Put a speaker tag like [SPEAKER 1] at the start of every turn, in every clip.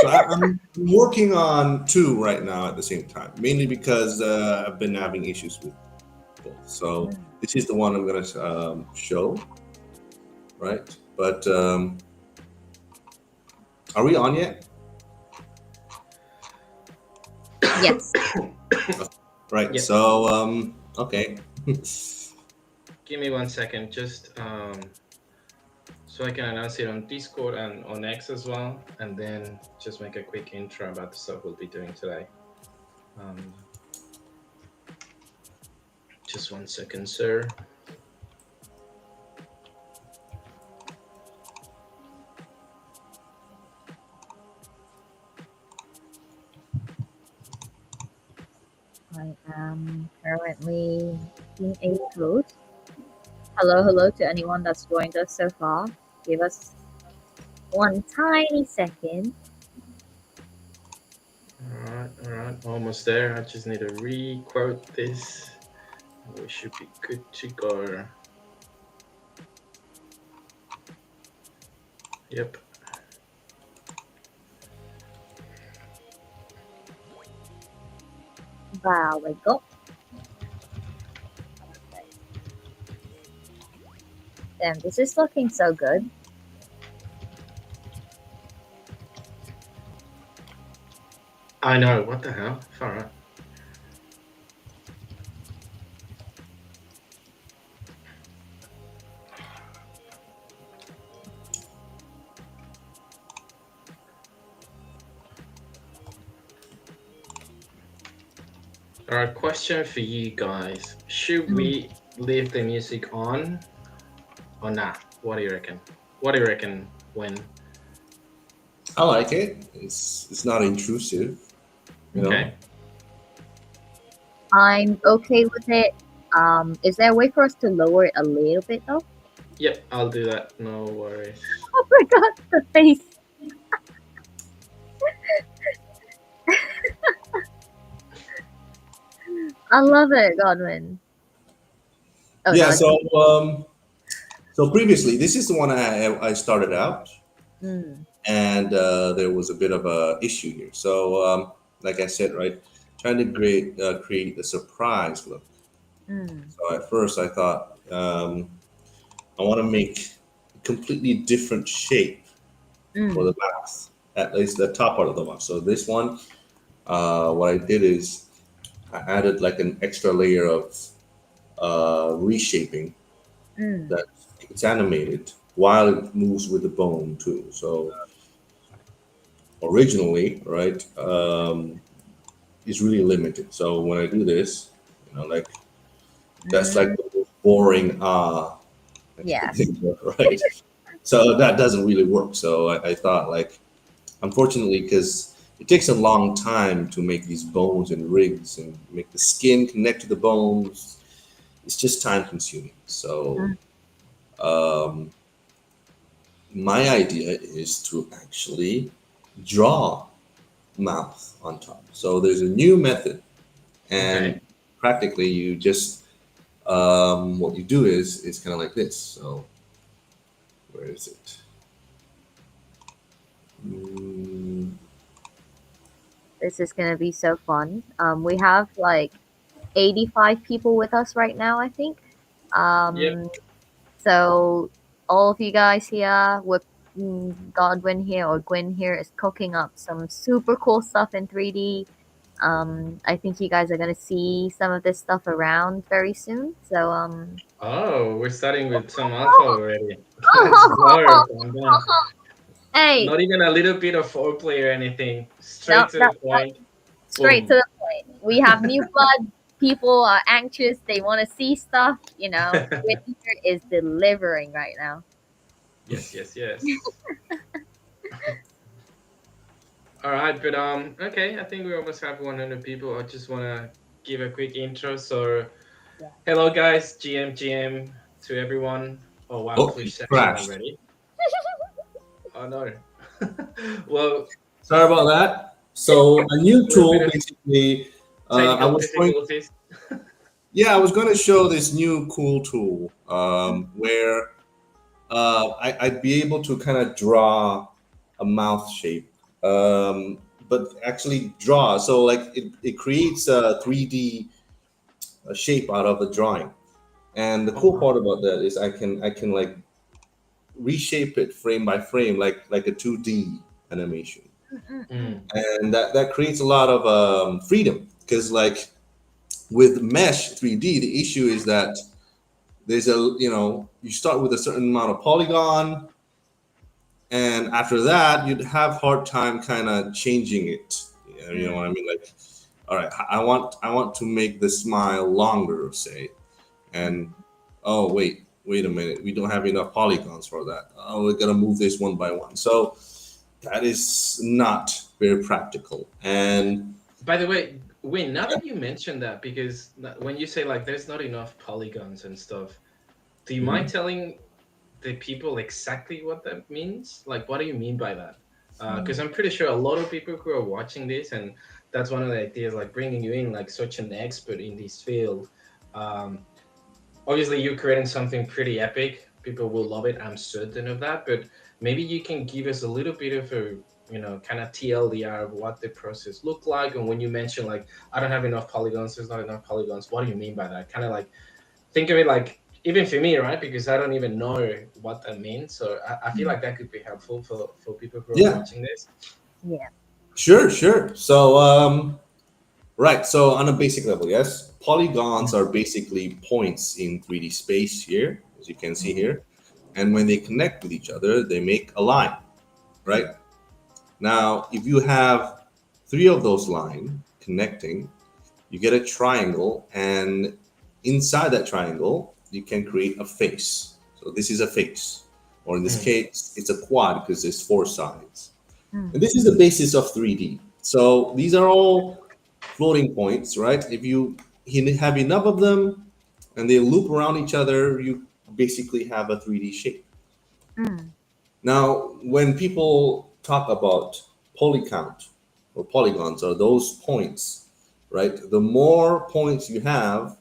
[SPEAKER 1] So I'm working on two right now at the same time, mainly because I've been having issues with both. So this is the one I'm gonna show, right? But are we on yet?
[SPEAKER 2] Yes.
[SPEAKER 1] Right.
[SPEAKER 3] Yep.
[SPEAKER 1] So okay.
[SPEAKER 3] Give me 1 second, just so I can announce it on Discord and on X as well, and then just make a quick intro about the stuff we'll be doing today. Just 1 second, sir.
[SPEAKER 2] I am currently in a post. Hello to anyone that's joined us so far. Give us one tiny second.
[SPEAKER 3] All right, almost there. I just need to re-quote this. We should be good to go. Yep.
[SPEAKER 2] There we go. Damn, this is looking so good.
[SPEAKER 3] I know. What the hell? All right. All right. Question for you guys: should we leave the music on or not? What do you reckon? What do you reckon, When?
[SPEAKER 1] I like it. It's not intrusive. You know.
[SPEAKER 3] Okay.
[SPEAKER 2] I'm okay with it. Is there a way for us to lower it a little bit though?
[SPEAKER 3] Yep, I'll do that. No worries.
[SPEAKER 2] Oh my god, the face. I love it, Godwin. Oh,
[SPEAKER 1] Yeah.
[SPEAKER 2] no,
[SPEAKER 1] So previously, this is the one I started out,
[SPEAKER 2] Mm,
[SPEAKER 1] and there was a bit of a issue here. So like I said, right, trying to create a surprise look.
[SPEAKER 2] mm,
[SPEAKER 1] So at first I thought I want to make a completely different shape for
[SPEAKER 2] mm,
[SPEAKER 1] the mouth, at least the top part of the mouth. So this one, what I did is I added like an extra layer of reshaping
[SPEAKER 2] mm,
[SPEAKER 1] that it's animated while it moves with the bone too. So originally, right, it's really limited. So when I do this, like that's like
[SPEAKER 2] mm.
[SPEAKER 1] the most boring I can
[SPEAKER 2] Yes.
[SPEAKER 1] think of, right? So that doesn't really work. So I thought like, unfortunately, because it takes a long time to make these bones and rigs and make the skin connect to the bones. It's just time consuming. So
[SPEAKER 2] Mm,
[SPEAKER 1] um, my idea is to actually draw mouth on top. So there's a new method, and
[SPEAKER 3] Okay.
[SPEAKER 1] practically you just what you do is it's kind of like this. So where is it? Mm,
[SPEAKER 2] This is gonna be so fun. We have like 85 people with us right now, I think.
[SPEAKER 3] Yep.
[SPEAKER 2] Um, so all of you guys here with Godwin here or Gwen here is cooking up some super cool stuff in 3D. I think you guys are gonna see some of this stuff around very soon. So
[SPEAKER 3] Oh, we're starting with some alpha already. Let's go. Calm down.
[SPEAKER 2] hey,
[SPEAKER 3] Not even a little bit of foreplay or anything.
[SPEAKER 2] no,
[SPEAKER 3] Straight to
[SPEAKER 2] no,
[SPEAKER 3] the point.
[SPEAKER 2] straight to
[SPEAKER 3] Boom.
[SPEAKER 2] the point. We have new blood. People are anxious. They want to see stuff. Gwen here is delivering right now.
[SPEAKER 3] Yes, yes, yes. All right, but okay, I think we almost have 100 people. I just want to give a quick intro. So,
[SPEAKER 2] Yeah.
[SPEAKER 3] hello guys, GM to everyone. Oh wow,
[SPEAKER 1] oh,
[SPEAKER 3] Plush
[SPEAKER 1] it
[SPEAKER 3] session
[SPEAKER 1] crashed.
[SPEAKER 3] already. Oh no. Well,
[SPEAKER 1] Sorry about that. So a new
[SPEAKER 3] a little bit
[SPEAKER 1] tool,
[SPEAKER 3] of
[SPEAKER 1] basically. I
[SPEAKER 3] technical
[SPEAKER 1] was going.
[SPEAKER 3] difficulties.
[SPEAKER 1] Yeah, I was going to show this new cool tool where I'd be able to kind of draw a mouth shape um, but actually draw. So like it creates a 3D shape out of the drawing. And the
[SPEAKER 3] Oh
[SPEAKER 1] cool part
[SPEAKER 3] wow.
[SPEAKER 1] about that is I can like reshape it frame by frame like a 2D animation.
[SPEAKER 2] Mm-mm-mm.
[SPEAKER 3] Mm,
[SPEAKER 1] And that creates a lot of freedom because like with mesh 3D, the issue is that there's a you start with a certain amount of polygon, and after that you'd have hard time kind of changing it. You know what I mean? Like, all right, I want to make the smile longer, say, and oh wait a minute, we don't have enough polygons for that. Oh, we gotta move this one by one. So that is not very practical. And
[SPEAKER 3] by the way, Win, now that you mentioned that, because when you say like there's not enough polygons and stuff, do you mind
[SPEAKER 1] Mhm.
[SPEAKER 3] telling the people exactly what that means? Like, what do you mean by that? Because I'm pretty sure a lot of people who are watching this, and that's one of the ideas, like bringing you in, like such an expert in this field. Um, Obviously, you're creating something pretty epic. People will love it. I'm certain of that. But maybe you can give us a little bit of a, kind of TLDR of what the process looked like. And when you mention like, I don't have enough polygons, there's not enough polygons. What do you mean by that? Kind of like think of it like even for me, right? Because I don't even know what that means. So I feel like that could be helpful for people who are
[SPEAKER 1] Yeah,
[SPEAKER 3] watching this.
[SPEAKER 2] Yeah.
[SPEAKER 1] sure. So right. So on a basic level, yes, polygons are basically points in 3D space here, as you can see here. And when they connect with each other, they make a line, right? Now, if you have three of those lines connecting, you get a triangle, and inside that triangle, you can create a face. So this is a face, or in this
[SPEAKER 3] Mm,
[SPEAKER 1] case, it's a quad because there's four sides.
[SPEAKER 2] Mm.
[SPEAKER 1] And this is the basis of 3D. So these are all floating points, right? If you have enough of them and they loop around each other, you basically have a 3D shape.
[SPEAKER 2] Mm.
[SPEAKER 1] Now, when people talk about polycount or polygons or those points, right? The more points you have,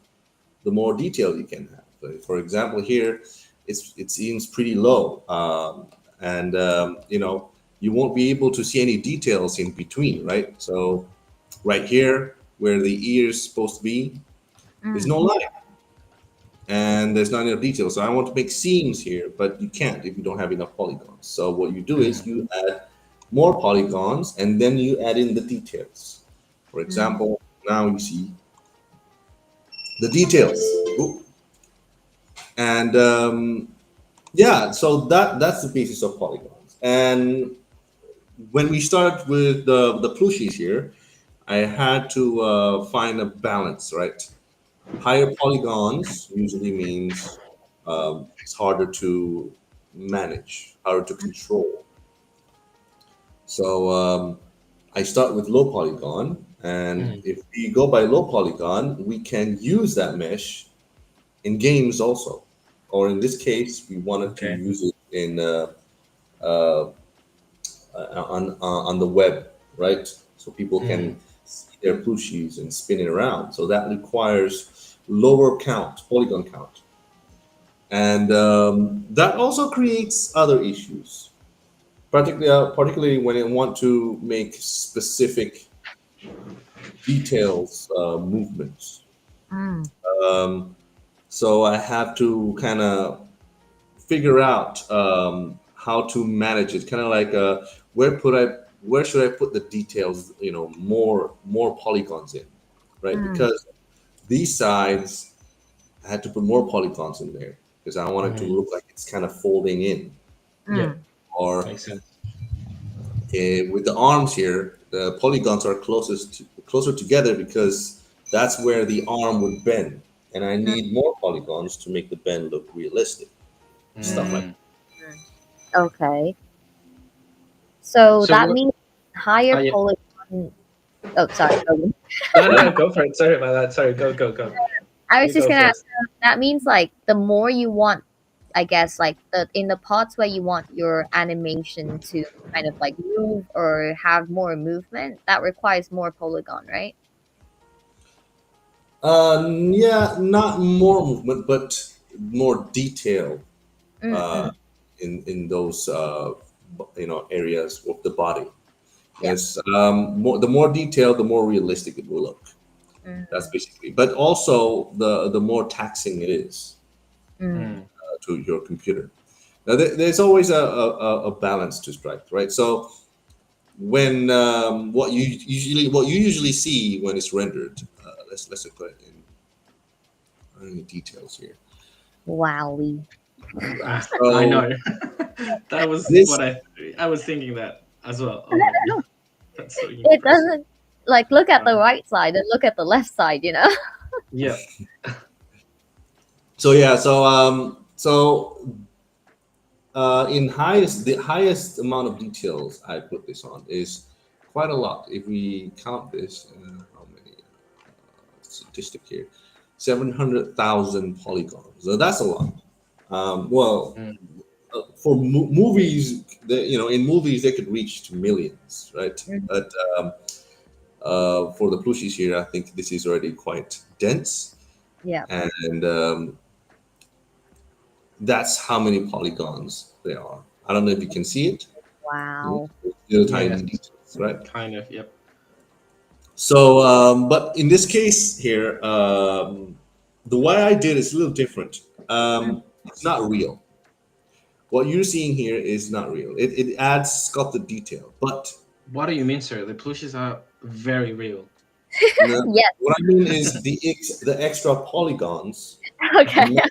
[SPEAKER 1] the more detail you can have. So for example, here it seems pretty low, and you won't be able to see any details in between, right? So right here, where the ear is supposed to be, there's
[SPEAKER 2] Mm.
[SPEAKER 1] no line and there's not enough detail. So I want to make seams here, but you can't if you don't have enough polygons. So what you do is
[SPEAKER 3] mm,
[SPEAKER 1] you add more polygons and then you add in the details. For
[SPEAKER 2] Mm.
[SPEAKER 1] example, now you see the details. Ooh. And yeah, so that's the basis of polygons. And when we started with the plooshies here, I had to find a balance, right? Higher polygons usually means it's harder to manage, harder to control. So I start with low polygon, and
[SPEAKER 3] mm.
[SPEAKER 1] if we go by low polygon, we can use that mesh in games also, or in this case, we wanted to
[SPEAKER 3] Okay.
[SPEAKER 1] use it in uh, on the web, right? So people
[SPEAKER 3] Mm,
[SPEAKER 1] can see their plooshies and spin it around. So that requires lower count, polygon count. And that also creates other issues, particularly when you want to make specific details movements.
[SPEAKER 2] Mm.
[SPEAKER 1] So I have to kind of figure out how to manage it. Kind of like where should I put the details? More polygons in, right?
[SPEAKER 2] Mm.
[SPEAKER 1] Because these sides I had to put more polygons in there because I want it to
[SPEAKER 3] mm.
[SPEAKER 1] look like it's kind of folding in.
[SPEAKER 3] Yeah,
[SPEAKER 2] Mm.
[SPEAKER 1] Or
[SPEAKER 3] makes sense.
[SPEAKER 1] with the arms here, the polygons are closer together because that's where the arm would bend, and I
[SPEAKER 2] Mm.
[SPEAKER 1] need more polygons to make the bend look realistic. Stuff like
[SPEAKER 3] Mm.
[SPEAKER 2] Mm. Okay. So
[SPEAKER 3] So
[SPEAKER 2] that
[SPEAKER 3] what?
[SPEAKER 2] means higher
[SPEAKER 3] Yeah.
[SPEAKER 2] polygon. Oh, sorry. Go.
[SPEAKER 3] No, no, no. Go for it. Sorry about that. Sorry. Go.
[SPEAKER 2] I was
[SPEAKER 3] You
[SPEAKER 2] just
[SPEAKER 3] go
[SPEAKER 2] gonna ask.
[SPEAKER 3] first.
[SPEAKER 2] That means like the more you want, I guess, like the in the parts where you want your animation to kind of like move or have more movement, that requires more polygon, right?
[SPEAKER 1] yeah, not more movement, but more detail
[SPEAKER 2] Mm.
[SPEAKER 1] uh,
[SPEAKER 2] Mm.
[SPEAKER 1] in those areas of the body.
[SPEAKER 2] Yeah.
[SPEAKER 1] Yes, the more detailed, the more realistic it will look. That's
[SPEAKER 2] Mm,
[SPEAKER 1] basically. But also, the more taxing it is
[SPEAKER 2] mm,
[SPEAKER 3] Mm.
[SPEAKER 1] to your computer. Now, there's always a balance to strike, right? So when what you usually see when it's rendered, let's look at it in the details here.
[SPEAKER 2] wowie.
[SPEAKER 3] I
[SPEAKER 1] So
[SPEAKER 3] know. That was
[SPEAKER 1] this
[SPEAKER 3] what I was thinking that as well. Oh my god, that's so
[SPEAKER 2] It
[SPEAKER 3] impressive.
[SPEAKER 2] doesn't like look at the
[SPEAKER 3] Uh,
[SPEAKER 2] right side and look at the left side, you know?
[SPEAKER 3] yeah.
[SPEAKER 1] so yeah in the highest amount of details I put this on is quite a lot. If we count this, how many statistic here, 700,000 polygons. So that's a lot. Well,
[SPEAKER 3] Mm.
[SPEAKER 1] for movies, in movies they could reach to millions, right?
[SPEAKER 2] Mm,
[SPEAKER 1] But for the Plooshies here, I think this is already quite dense,
[SPEAKER 2] yeah.
[SPEAKER 1] and that's how many polygons there are. I don't know if you can see it.
[SPEAKER 2] Wow.
[SPEAKER 1] Little
[SPEAKER 3] Yes.
[SPEAKER 1] tiny details, right?
[SPEAKER 3] Kind of. Yep.
[SPEAKER 1] So, but in this case here, the way I did is a little different.
[SPEAKER 2] Mm,
[SPEAKER 1] It's not real. What you're seeing here is not real. It adds sculpted detail, but
[SPEAKER 3] What do you mean, sir? The plushies are very real.
[SPEAKER 1] no,
[SPEAKER 2] yes.
[SPEAKER 1] what I mean is the extra polygons do
[SPEAKER 2] Okay.
[SPEAKER 1] not.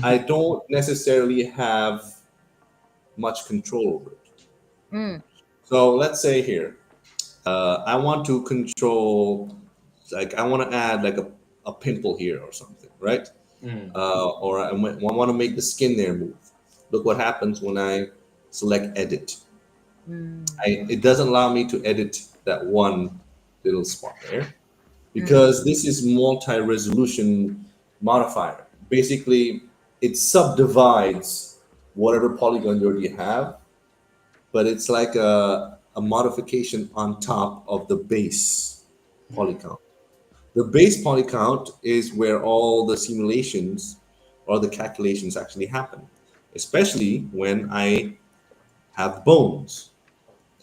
[SPEAKER 1] I don't necessarily have much control over it.
[SPEAKER 2] Mm,
[SPEAKER 1] So let's say here, I want to control, like I want to add like a pimple here or something, right?
[SPEAKER 3] Mm.
[SPEAKER 1] Or I want to make the skin there move. Look what happens when I select edit.
[SPEAKER 2] mm,
[SPEAKER 1] It doesn't allow me to edit that one little spot there
[SPEAKER 2] mm,
[SPEAKER 1] because this is multi-resolution modifier. Basically, it subdivides whatever polygon you already have, but it's like a modification on top of the base polygon. The base poly count is where all the simulations or the calculations actually happen, especially when I have bones.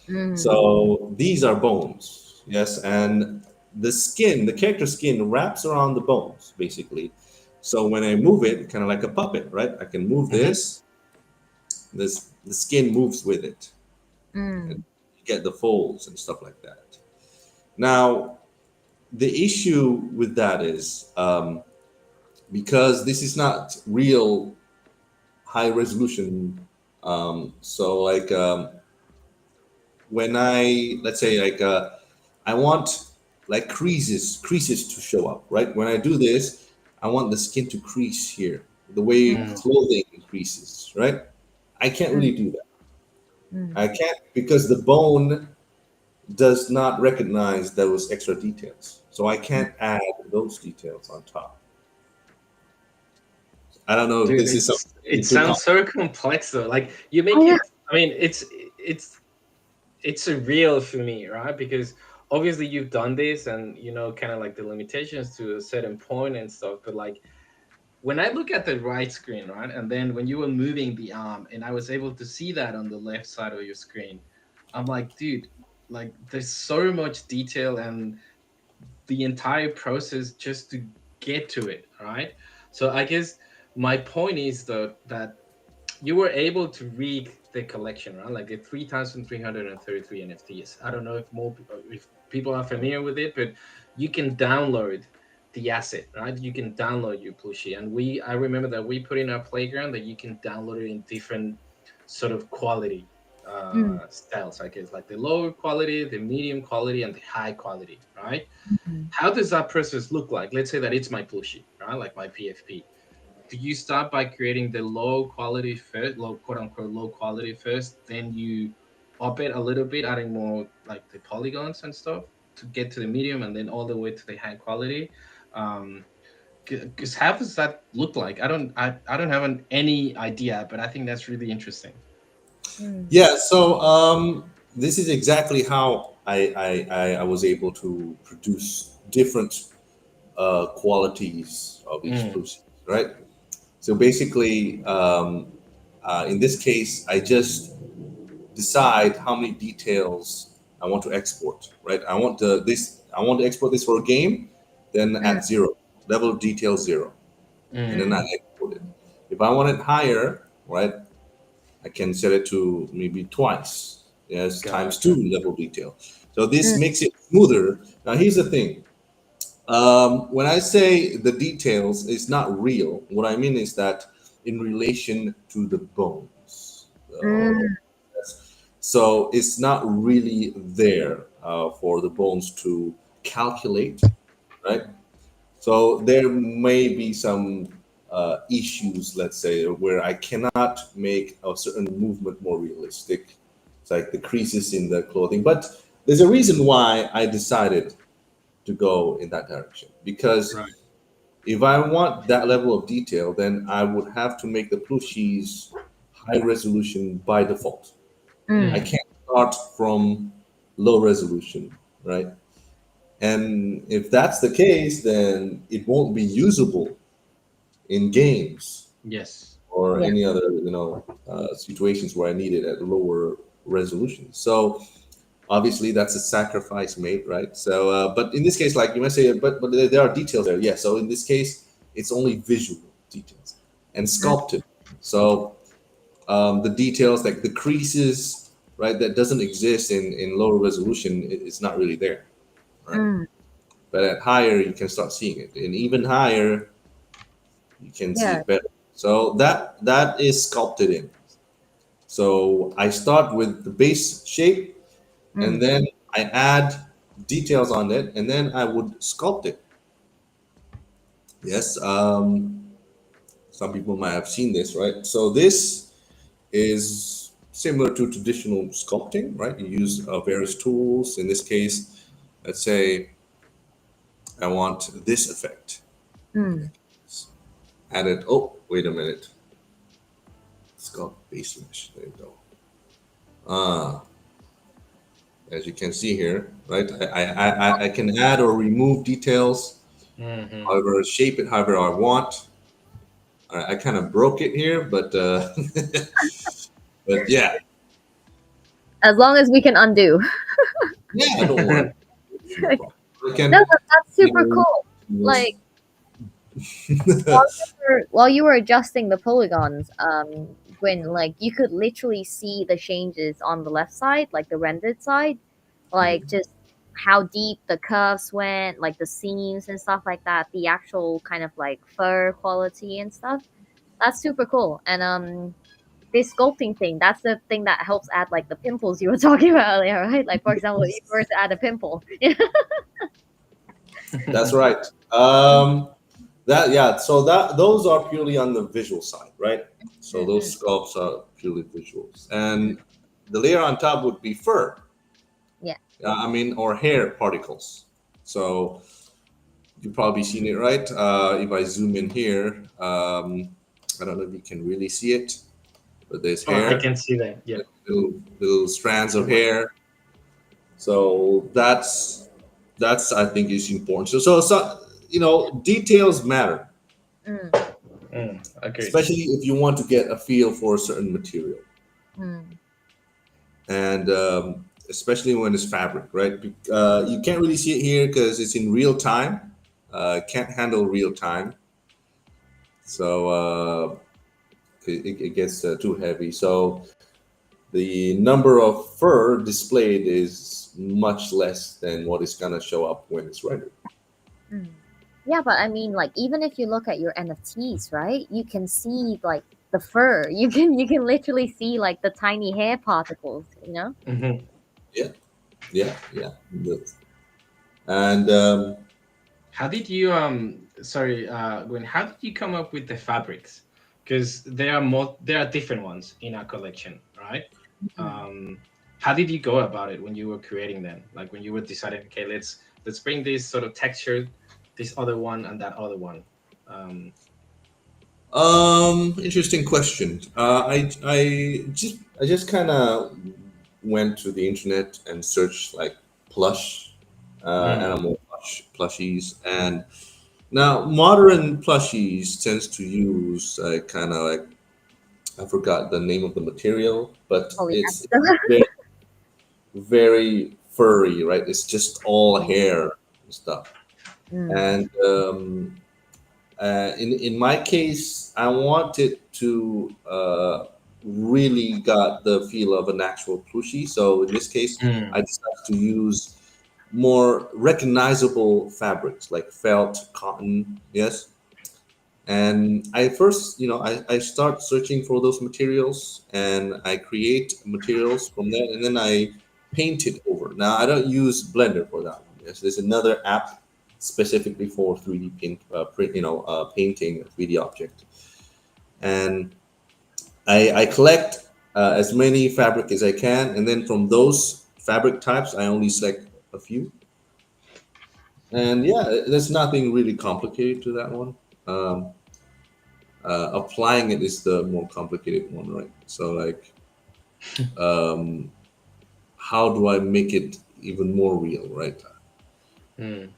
[SPEAKER 2] mm,
[SPEAKER 1] So these are bones, yes, and the character skin wraps around the bones, basically. So when I move it, kind of like a puppet, right? I can move
[SPEAKER 3] Hmm.
[SPEAKER 1] the skin moves with it, and
[SPEAKER 2] mm,
[SPEAKER 1] you get the folds and stuff like that. Now, the issue with that is because this is not real high resolution. So like when I let's say like I want like creases to show up, right? When I do this, I want the skin to crease here, the way
[SPEAKER 2] mm,
[SPEAKER 3] Mm.
[SPEAKER 1] clothing creases, right? I can't
[SPEAKER 2] mm,
[SPEAKER 1] really do that.
[SPEAKER 2] mm,
[SPEAKER 1] I can't because the bone does not recognize those extra details, so I
[SPEAKER 2] mm.
[SPEAKER 1] can't add those details on top. I don't know if
[SPEAKER 3] Dude,
[SPEAKER 1] this is
[SPEAKER 3] it
[SPEAKER 1] something too
[SPEAKER 3] sounds
[SPEAKER 1] complex.
[SPEAKER 3] so complex though. Like you
[SPEAKER 2] Oh
[SPEAKER 3] make
[SPEAKER 2] yeah.
[SPEAKER 3] it. I mean, it's surreal for me, right? Because obviously you've done this, and you know, kind of like the limitations to a certain point and stuff. But like when I look at the right screen, right, and then when you were moving the arm, and I was able to see that on the left side of your screen, I'm like, dude, like there's so much detail and the entire process just to get to it, right? So I guess my point is that you were able to rig the collection, right? Like the 3,333 NFTs. I don't know if people are familiar with it, but you can download the asset, right? You can download your plushie, and I remember that we put in our playground that you can download it in different sort of quality
[SPEAKER 2] Mm,
[SPEAKER 3] styles, I guess, like the lower quality, the medium quality, and the high quality, right?
[SPEAKER 2] mm.
[SPEAKER 3] How does that process look like? Let's say that it's my plushie, right? Like my PFP. Do you start by creating the low quality first, low quote unquote low quality first, then you up it a little bit, adding more like the polygons and stuff to get to the medium, and then all the way to the high quality? Um, because how does that look like? I don't have any idea, but I think that's really interesting.
[SPEAKER 2] Mm,
[SPEAKER 1] Yeah, so this is exactly how I was able to produce different qualities of each
[SPEAKER 3] Mm,
[SPEAKER 1] species, right? So basically, in this case, I just decide how many details I want to export, right? I want to export this for a game, then
[SPEAKER 2] Mm,
[SPEAKER 1] at 0, level of detail 0, and then I
[SPEAKER 3] Mm,
[SPEAKER 1] export it. If I want it higher, right, I can set it to maybe twice, yes, times
[SPEAKER 3] gotcha.
[SPEAKER 1] 2 level detail. So this
[SPEAKER 2] mm,
[SPEAKER 1] makes it smoother. Now here's the thing. When I say the details is not real, what I mean is that in relation to the bones.
[SPEAKER 2] mm,
[SPEAKER 1] So it's not really there for the bones to calculate, right? So there may be some issues, let's say, where I cannot make a certain movement more realistic. It's like the creases in the clothing. But there's a reason why I decided to go in that direction. Because
[SPEAKER 3] Right.
[SPEAKER 1] if I want that level of detail, then I would have to make the plushies high resolution by default. I
[SPEAKER 2] mm,
[SPEAKER 3] Mm,
[SPEAKER 1] can't start from low resolution, right? And if that's the case, then it won't be usable in games
[SPEAKER 3] yes.
[SPEAKER 1] or
[SPEAKER 2] yeah.
[SPEAKER 1] any other, situations where I need it at lower resolution. So obviously that's a sacrifice made, right? So, but in this case, like you might say, but there are details there. Yeah. So in this case, it's only visual details and
[SPEAKER 2] Mm,
[SPEAKER 1] sculpted. So the details like the creases, right, that doesn't exist in lower resolution, it's not really there, right?
[SPEAKER 2] mm,
[SPEAKER 1] But at higher, you can start seeing it, and even higher, you can see
[SPEAKER 2] yeah.
[SPEAKER 1] it better. So that is sculpted in. So I start with the base shape, and
[SPEAKER 2] Mm,
[SPEAKER 1] then I add details on it, and then I would sculpt it. Yes, some people might have seen this, right? So this is similar to traditional sculpting, right? You use various tools. In this case, let's say I want this effect.
[SPEAKER 2] mm,
[SPEAKER 1] Add it. Oh, wait a minute. Sculpt base mesh. There you go. Ah, as you can see here, right? I can add or remove details,
[SPEAKER 3] Hmm.
[SPEAKER 1] however, shape it however I want. I kind of broke it here, but but yeah,
[SPEAKER 2] as long as we can undo.
[SPEAKER 1] yeah, don't worry, it's no problem. I
[SPEAKER 2] No,
[SPEAKER 1] can,
[SPEAKER 2] but that's super cool. Like while you were adjusting the polygons, when like you could literally see the changes on the left side, like the rendered side, like just how deep the curves went, like the seams and stuff like that, the actual kind of like fur quality and stuff. That's super cool. And this sculpting thing, that's the thing that helps add like the pimples you were talking about earlier, right? Like for example, if you were to add a pimple.
[SPEAKER 1] that's right. That yeah. So that those are purely on the visual side, right? So
[SPEAKER 2] Mm,
[SPEAKER 1] those sculpts are purely visuals, and the layer on top would be fur.
[SPEAKER 2] yeah.
[SPEAKER 1] I mean, or hair particles. So you've probably seen it, right? If I zoom in here, I don't know if you can really see it, but there's
[SPEAKER 3] Oh, I
[SPEAKER 1] hair,
[SPEAKER 3] can see that. Yeah.
[SPEAKER 1] little strands of hair. So that's I think is important. So details matter,
[SPEAKER 2] Mm,
[SPEAKER 3] Agreed.
[SPEAKER 1] especially if you want to get a feel for a certain material,
[SPEAKER 2] mm,
[SPEAKER 1] and especially when it's fabric, right? You can't really see it here because it's in real time. Can't handle real time, so it gets too heavy. So the number of fur displayed is much less than what is gonna show up when it's rendered.
[SPEAKER 2] mm. Yeah, but I mean, like, even if you look at your NFTs, right? You can see like the fur. You can literally see like the tiny hair particles. You know.
[SPEAKER 3] Hmm.
[SPEAKER 1] Yeah, yeah. And
[SPEAKER 3] How did you sorry, Gwen, how did you come up with the fabrics? Because there are different ones in our collection, right?
[SPEAKER 2] Mm.
[SPEAKER 3] Um, how did you go about it when you were creating them? Like when you were deciding, okay, let's bring this sort of texture, this other one and that other one. Um,
[SPEAKER 1] interesting question. I just kind of went to the internet and searched like plush,
[SPEAKER 3] mm,
[SPEAKER 1] animal plushies, and now modern plushies tends to use kind of like I forgot the name of the material, but it's
[SPEAKER 2] Polyester.
[SPEAKER 1] very, very furry, right? It's just all hair and stuff.
[SPEAKER 2] Mm.
[SPEAKER 1] And in my case, I wanted to really got the feel of an actual plushie. So in this case, I
[SPEAKER 3] Mm.
[SPEAKER 1] decided to use more recognizable fabrics like felt, cotton, yes. And I first, I start searching for those materials and I create materials from that, and then I paint it over. Now I don't use Blender for that one. Yes, there's another app specifically for 3D painting a 3D object. And I collect as many fabric as I can, and then from those fabric types, I only select a few. And yeah, there's nothing really complicated to that one. Um, Applying it is the more complicated one, right? So like, um, how do I make it even more real, right?
[SPEAKER 3] Mm.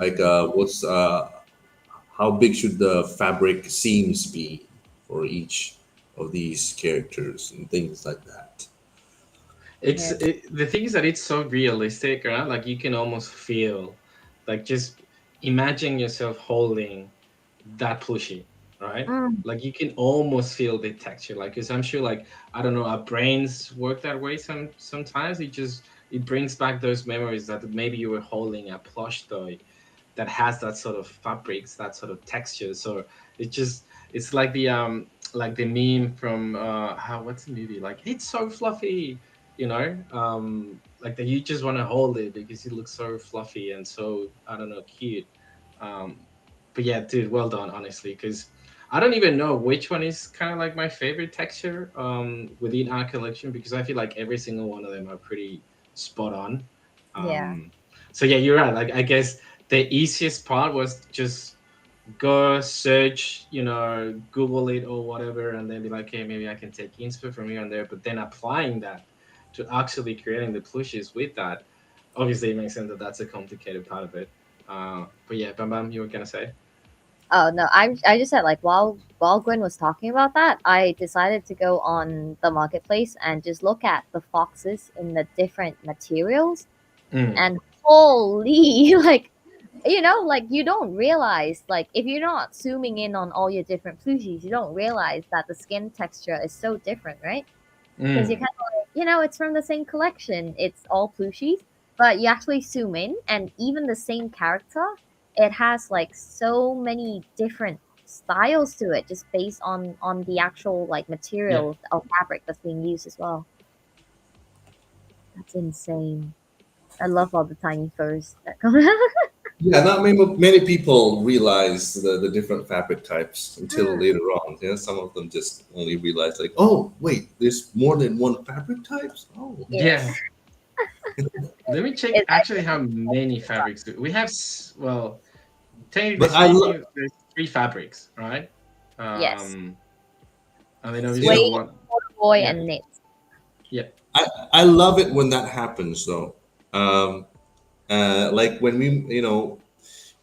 [SPEAKER 1] Like, what's how big should the fabric seams be for each of these characters and things like that?
[SPEAKER 3] It's
[SPEAKER 2] Yeah.
[SPEAKER 3] the thing is that it's so realistic, right? Like you can almost feel, like just imagine yourself holding that plushie, right?
[SPEAKER 2] Mm.
[SPEAKER 3] Like you can almost feel the texture. Like, cause I'm sure, like I don't know, our brains work that way. Sometimes it brings back those memories that maybe you were holding a plush toy that has that sort of fabrics, that sort of texture. So it's like the meme from how what's the movie, like it's so fluffy, like that you just want to hold it because it looks so fluffy and so, I don't know, cute. Um, but yeah, dude, well done, honestly, because I don't even know which one is kind of like my favorite texture within our collection, because I feel like every single one of them are pretty spot on.
[SPEAKER 2] Yeah.
[SPEAKER 3] Um, so yeah, you're right. Like I guess the easiest part was just go search, Google it or whatever, and then be like, hey, maybe I can take inspo from here and there. But then applying that to actually creating the plushes with that, obviously it makes sense that that's a complicated part of it. But yeah, Bam Bam, you were gonna say?
[SPEAKER 2] Oh no, I just said like while Gwen was talking about that, I decided to go on the marketplace and just look at the foxes in the different materials,
[SPEAKER 3] Mm,
[SPEAKER 2] and holy, like like you don't realize, like if you're not zooming in on all your different plushies, you don't realize that the skin texture is so different, right? Because you're
[SPEAKER 3] mm,
[SPEAKER 2] kind of like, it's from the same collection. It's all plushies, but you actually zoom in, and even the same character, it has like so many different styles to it, just based on the actual like
[SPEAKER 3] yeah.
[SPEAKER 2] material of fabric that's being used as well. That's insane. I love all the tiny furs that come out.
[SPEAKER 1] Yeah, not many people realize the different fabric types until
[SPEAKER 2] Mm,
[SPEAKER 1] later on. Yeah, some of them just only realize like, oh, wait, there's more than one fabric types. Oh,
[SPEAKER 3] Yeah.
[SPEAKER 2] yes,
[SPEAKER 3] Let me check
[SPEAKER 2] it's
[SPEAKER 3] actually how many fabrics we have. Well, technically
[SPEAKER 1] but I
[SPEAKER 3] speaking, there's three fabrics, right?
[SPEAKER 2] yes,
[SPEAKER 3] Um, and then obviously
[SPEAKER 1] yeah,
[SPEAKER 2] suede,
[SPEAKER 3] one.
[SPEAKER 2] boy,
[SPEAKER 3] Yeah,
[SPEAKER 2] and knit.
[SPEAKER 3] yeah.
[SPEAKER 1] I love it when that happens though. Um, like when we,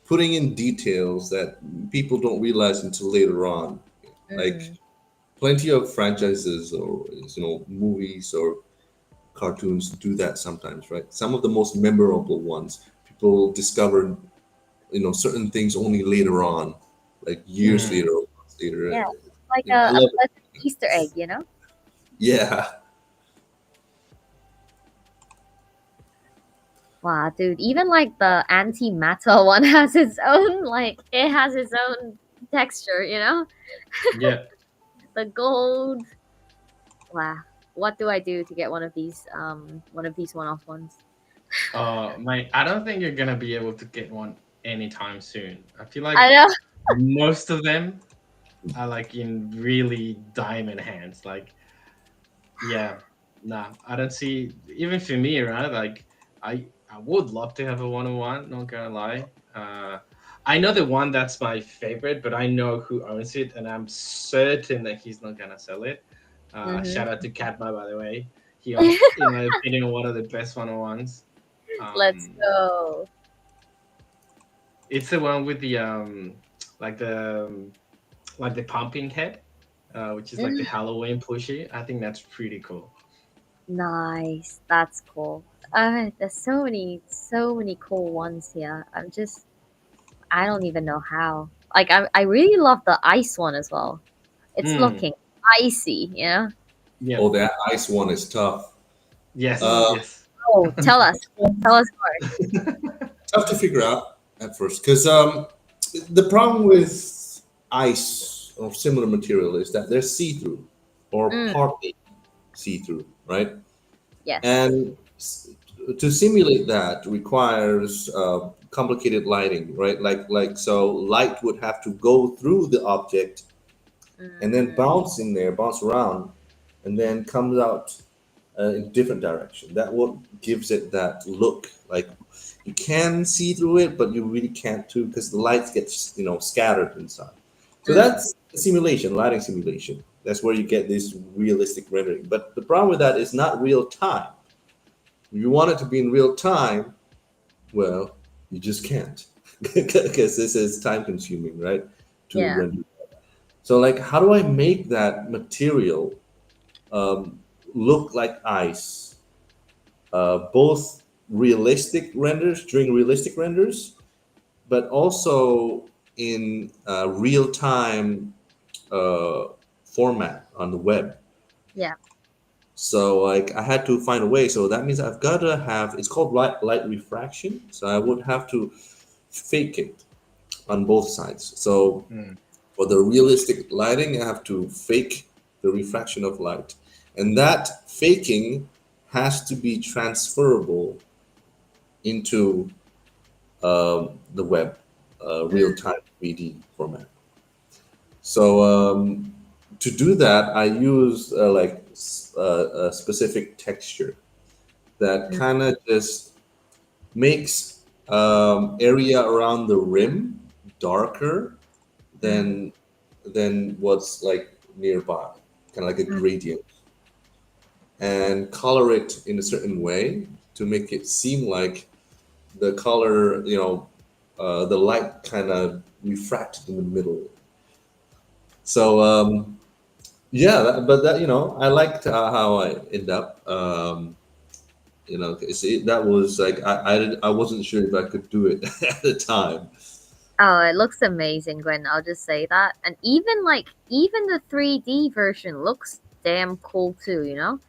[SPEAKER 1] putting in details that people don't realize until later on. Like
[SPEAKER 2] Mm,
[SPEAKER 1] plenty of franchises or movies or cartoons do that sometimes, right? Some of the most memorable ones, people discover certain things only later on, like years later
[SPEAKER 3] Mm.
[SPEAKER 1] or months later.
[SPEAKER 2] yeah, like
[SPEAKER 1] I
[SPEAKER 2] a
[SPEAKER 1] love it.
[SPEAKER 2] pleasant Easter egg.
[SPEAKER 1] Yeah,
[SPEAKER 2] Wow, dude, even like the antimatter one has its own, like it has its own texture.
[SPEAKER 3] Yeah.
[SPEAKER 2] The gold. Wow. What do I do to get one of these one-off ones?
[SPEAKER 3] Mate, I don't think you're gonna be able to get one anytime soon. I feel
[SPEAKER 2] I
[SPEAKER 3] like
[SPEAKER 2] know.
[SPEAKER 3] most of them are like in really diamond hands. Like, yeah, nah, I don't see. Even for me, right? Like, I would love to have a one on one. Not gonna lie. I know the one that's my favorite, but I know who owns it, and I'm certain that he's not gonna sell it.
[SPEAKER 2] Mm-hmm.
[SPEAKER 3] Shout out to Katma, by the way. He owns, in my opinion, one of the best one on ones.
[SPEAKER 2] Let's
[SPEAKER 3] Um,
[SPEAKER 2] go.
[SPEAKER 3] it's the one with the like like the pumping head, which is like the
[SPEAKER 2] Mm,
[SPEAKER 3] Halloween plushie. I think that's pretty cool.
[SPEAKER 2] Nice. That's cool. There's so many cool ones here. I don't even know how. Like, I really love the ice one as well. It's
[SPEAKER 3] Hmm.
[SPEAKER 2] looking icy, you know?
[SPEAKER 3] Yep.
[SPEAKER 1] Oh, that ice one is tough.
[SPEAKER 3] Yes.
[SPEAKER 1] Uh,
[SPEAKER 3] Yes.
[SPEAKER 2] Oh, tell us more.
[SPEAKER 1] Tough to figure out at first because the problem with ice or similar material is that they're see-through or
[SPEAKER 2] Mm,
[SPEAKER 1] partly see-through, right?
[SPEAKER 2] yes.
[SPEAKER 1] And to simulate that requires complicated lighting, right? Like so, light would have to go through the object and then
[SPEAKER 2] Mm,
[SPEAKER 1] bounce in there, bounce around, and then comes out in different direction. That what gives it that look. Like you can see through it, but you really can't too because the light gets scattered inside. So
[SPEAKER 2] mm,
[SPEAKER 1] that's a simulation, lighting simulation. That's where you get this realistic rendering. But the problem with that is not real time. If you want it to be in real time, well, you just can't because this is time consuming, right? To
[SPEAKER 2] yeah.
[SPEAKER 1] render. So like, how do I make that material um, look like ice? Both realistic renders during realistic renders, but also in real time uh, format on the web.
[SPEAKER 2] Yeah.
[SPEAKER 1] So like I had to find a way. So that means I've got to have it's called light refraction. So I would have to fake it on both sides. So
[SPEAKER 3] Hmm.
[SPEAKER 1] for the realistic lighting, I have to fake the refraction of light, and that faking has to be transferable into the web, real
[SPEAKER 2] Mm,
[SPEAKER 1] time 3D format. So to do that, I use a specific texture that
[SPEAKER 2] mm,
[SPEAKER 1] kind of just makes area around the rim darker
[SPEAKER 2] mm,
[SPEAKER 1] than what's like nearby, kind of like a
[SPEAKER 2] mm.
[SPEAKER 1] gradient, and color it in a certain way to make it seem like the color, the light kind of refracted in the middle. So yeah, but that I liked how I end up. 'Cause that was like I wasn't sure if I could do it at the time.
[SPEAKER 2] Oh, it looks amazing, Gwen. I'll just say that. And even the 3D version looks damn cool too, you know?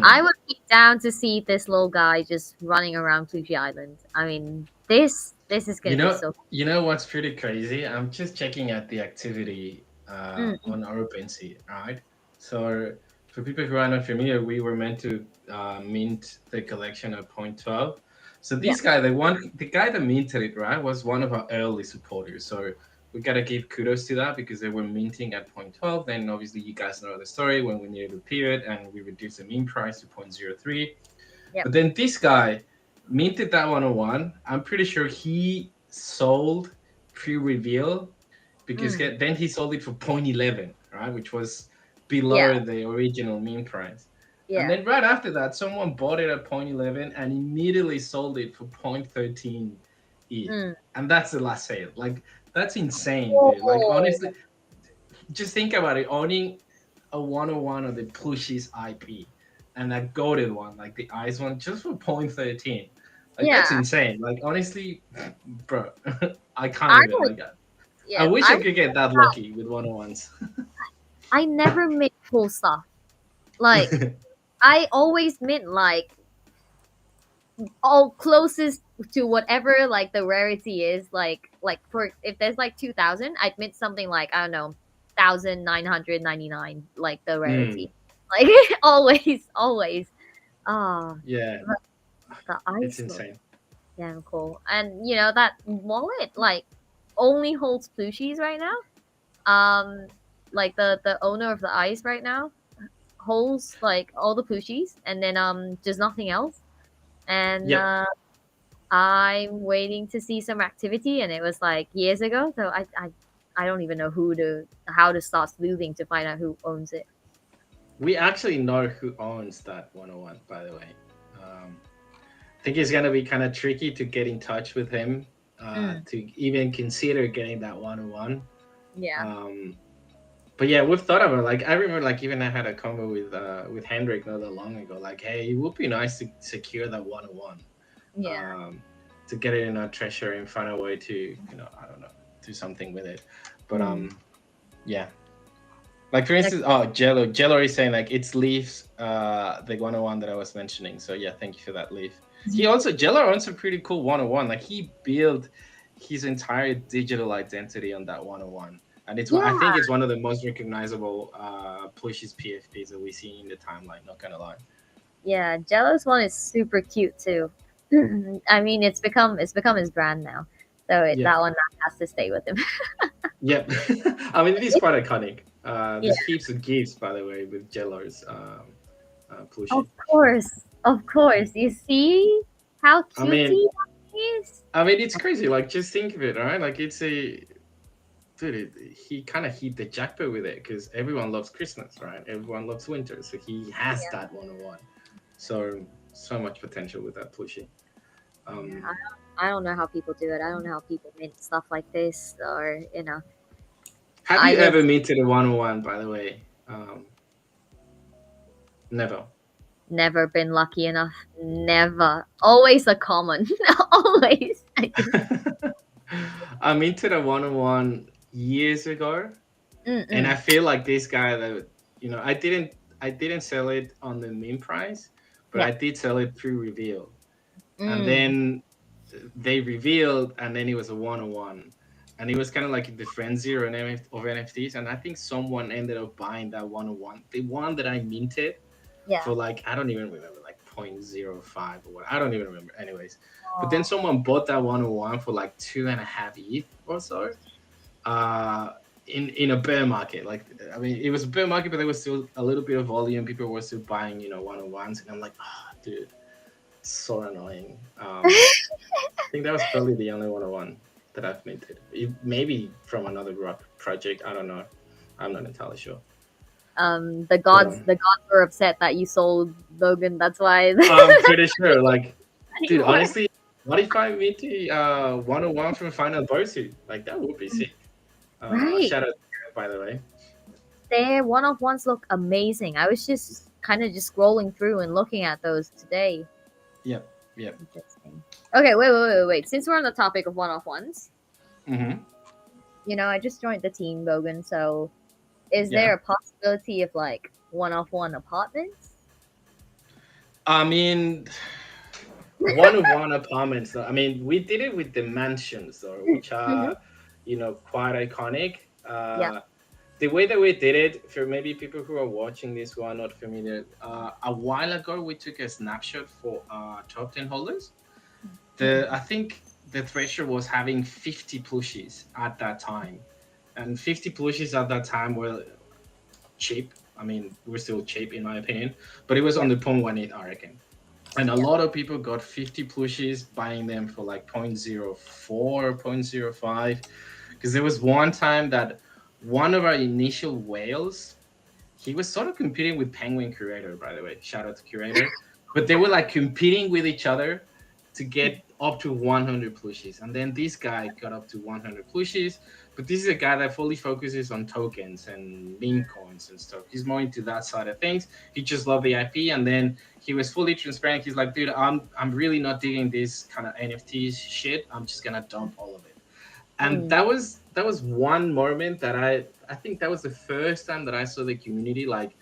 [SPEAKER 2] I
[SPEAKER 3] Hmm.
[SPEAKER 2] would be down to see this little guy just running around Plooshy Island. I mean, this is
[SPEAKER 3] You
[SPEAKER 2] gonna be
[SPEAKER 3] know,
[SPEAKER 2] so
[SPEAKER 3] you know what's pretty crazy? I'm just checking at the activity
[SPEAKER 2] mm,
[SPEAKER 3] on OpenSea, right? So for people who are not familiar, we were meant to mint the collection at point 12. So
[SPEAKER 2] yeah.
[SPEAKER 3] this guy, the guy that minted it, right, was one of our early supporters. So we gotta give kudos to that because they were minting at point 12. Then obviously you guys know the story when we needed to pivot and we reduced the mint price to 0.03.
[SPEAKER 2] Yep.
[SPEAKER 3] But then this guy minted that 101. I'm pretty sure he sold pre-reveal because
[SPEAKER 2] Mm,
[SPEAKER 3] then he sold it for 0.11, right, which was
[SPEAKER 2] yeah.
[SPEAKER 3] below the original mint price. And
[SPEAKER 2] Yeah.
[SPEAKER 3] then right after that, someone bought it at 0.11 and immediately sold it for 0.13 ETH.
[SPEAKER 2] Mm.
[SPEAKER 3] And that's the last sale. Like that's insane, dude. Like
[SPEAKER 2] Oh,
[SPEAKER 3] honestly, just think about it. Owning a 101 of the Plooshies IP and a goaded one, like the ice one, just for 0.13. Like that's
[SPEAKER 2] yeah.
[SPEAKER 3] insane. Like honestly, bro, I can't
[SPEAKER 2] I
[SPEAKER 3] even
[SPEAKER 2] would,
[SPEAKER 3] like I
[SPEAKER 2] yeah.
[SPEAKER 3] wish I could get that lucky with 101s.
[SPEAKER 2] I never mint cool stuff. Like I always mint like all closest to whatever like the rarity is. Like for if there's like 2,000, I'd mint something like I don't know 1,999, like the
[SPEAKER 3] Mm,
[SPEAKER 2] rarity. Like always, always. Ah,
[SPEAKER 3] yeah,
[SPEAKER 2] but the
[SPEAKER 3] it's
[SPEAKER 2] ice look
[SPEAKER 3] insane.
[SPEAKER 2] damn cool, and you know that wallet like only holds plushies right now. Like the owner of the ice right now holds like all the plushies, and then just nothing else. And
[SPEAKER 3] Yep.
[SPEAKER 2] I'm waiting to see some activity, and it was like years ago, so I don't even know how to start sleuthing to find out who owns it.
[SPEAKER 3] We actually know who owns that 101, by the way. I think it's gonna be kind of tricky to get in touch with him
[SPEAKER 2] Mm,
[SPEAKER 3] to even consider getting that 101.
[SPEAKER 2] yeah.
[SPEAKER 3] Um, But yeah, we've thought about it. Like I remember, like even I had a convo with Hendrik not that long ago. Like, hey, it would be nice to secure that 101,
[SPEAKER 2] Yeah.
[SPEAKER 3] um, to get it in our treasure and find a way to, I don't know, do something with it. But
[SPEAKER 2] Mm.
[SPEAKER 3] yeah. Like for
[SPEAKER 2] Like,
[SPEAKER 3] instance, Jello is saying like it's Leafs, the 101 that I was mentioning. So yeah, thank you for that, Leaf. Jello owns a pretty cool 101. Like he built his entire digital identity on that 101. And it's one I
[SPEAKER 2] yeah,
[SPEAKER 3] think it's one of the most recognizable Plooshies PFPs that we see in the timeline, not gonna lie.
[SPEAKER 2] yeah. Jello's one is super cute too. I mean, it's become his brand now, so
[SPEAKER 3] Yep.
[SPEAKER 2] that one has to stay with him.
[SPEAKER 3] Yep. I mean it is quite iconic.
[SPEAKER 2] Yeah,
[SPEAKER 3] There's heaps of gifts by the way with Jello's
[SPEAKER 2] of
[SPEAKER 3] Plushie.
[SPEAKER 2] course, of course. You see how
[SPEAKER 3] I
[SPEAKER 2] cute
[SPEAKER 3] mean
[SPEAKER 2] he is.
[SPEAKER 3] it's crazy. Like, just think of it, right? Like, it's a dude. He kind of hit the jackpot with it because everyone loves Christmas, right? Everyone loves winter, so he has
[SPEAKER 2] Yeah,
[SPEAKER 3] that 101. So much potential with that plushie.
[SPEAKER 2] yeah.
[SPEAKER 3] Um,
[SPEAKER 2] I don't know how people do it. I don't know how people make stuff like this, or
[SPEAKER 3] have
[SPEAKER 2] I
[SPEAKER 3] you ever
[SPEAKER 2] just
[SPEAKER 3] minted a 101? By the way, never.
[SPEAKER 2] never been lucky enough. Never. Always a common. Always. I just.
[SPEAKER 3] I minted a 101 years ago, and I
[SPEAKER 2] Mm-mm.
[SPEAKER 3] feel like this guy that I didn't sell it on the min price, but
[SPEAKER 2] Yeah.
[SPEAKER 3] I did sell it through reveal, and
[SPEAKER 2] Mm.
[SPEAKER 3] then they revealed, and then it was a 101, and it was kind of like the frenzy or of NFTs, and I think someone ended up buying that 101, the one that I minted
[SPEAKER 2] Yeah.
[SPEAKER 3] for like I don't even remember, like 0.05 or what, I don't even remember. Anyways, but then
[SPEAKER 2] Oh.
[SPEAKER 3] someone bought that 101 for like 2.5 ETH or so, uh in a bear market. Like, I mean, it was a bear market, but there was still a little bit of volume. People were still buying, 101s, and I'm like, dude, so annoying. I think that was probably the only 101 that I've minted. Maybe from another rock project. I don't know. I'm not entirely sure.
[SPEAKER 2] The
[SPEAKER 3] But
[SPEAKER 2] gods were upset that you sold Logan. That's why
[SPEAKER 3] I'm pretty sure. Like, dude,
[SPEAKER 2] anymore.
[SPEAKER 3] honestly, what if I mint a 101 from Final Bosu? Like, that would be sick.
[SPEAKER 2] Right.
[SPEAKER 3] Shout out to you, by the way.
[SPEAKER 2] Their one of ones look amazing. I was just kind of just scrolling through and looking at those today.
[SPEAKER 3] Yep. Yep.
[SPEAKER 2] Interesting. Okay, wait. Since we're on the topic of one of ones,
[SPEAKER 3] Mm-hmm.
[SPEAKER 2] I just joined the team, Logan. So, is
[SPEAKER 3] Yeah.
[SPEAKER 2] there a possibility of like one of one apartments?
[SPEAKER 3] I mean, 101 apartments. Though. I mean, we did it with the mansions, though, which
[SPEAKER 2] Mm-hmm.
[SPEAKER 3] are, quite iconic.
[SPEAKER 2] Yeah.
[SPEAKER 3] The way that we did it, for maybe people who are watching this who are not familiar, a while ago we took a snapshot for top 10 holders. I think the threshold was having 50 plushies at that time, and 50 plushies at that time were cheap. I mean, we're still cheap in my opinion, but it was
[SPEAKER 2] Yeah.
[SPEAKER 3] on the 0.18, I reckon. And a
[SPEAKER 2] Yeah.
[SPEAKER 3] lot of people got 50 plushies, buying them for like 0.04, 0.05. Because there was one time that one of our initial whales, he was sort of competing with Penguin Curator, by the way. Shout out to Curator. But they were like competing with each other to get up to 100 plushies. And then this guy got up to 100 plushies. But this is a guy that fully focuses on tokens and meme coins and stuff. He's more into that side of things. He just loved the IP. And then he was fully transparent. He's like, dude, I'm really not digging this kind of NFT shit. I'm just gonna dump all of it. And
[SPEAKER 2] Mm.
[SPEAKER 3] that was one moment that I think that was the first time that I saw the community like,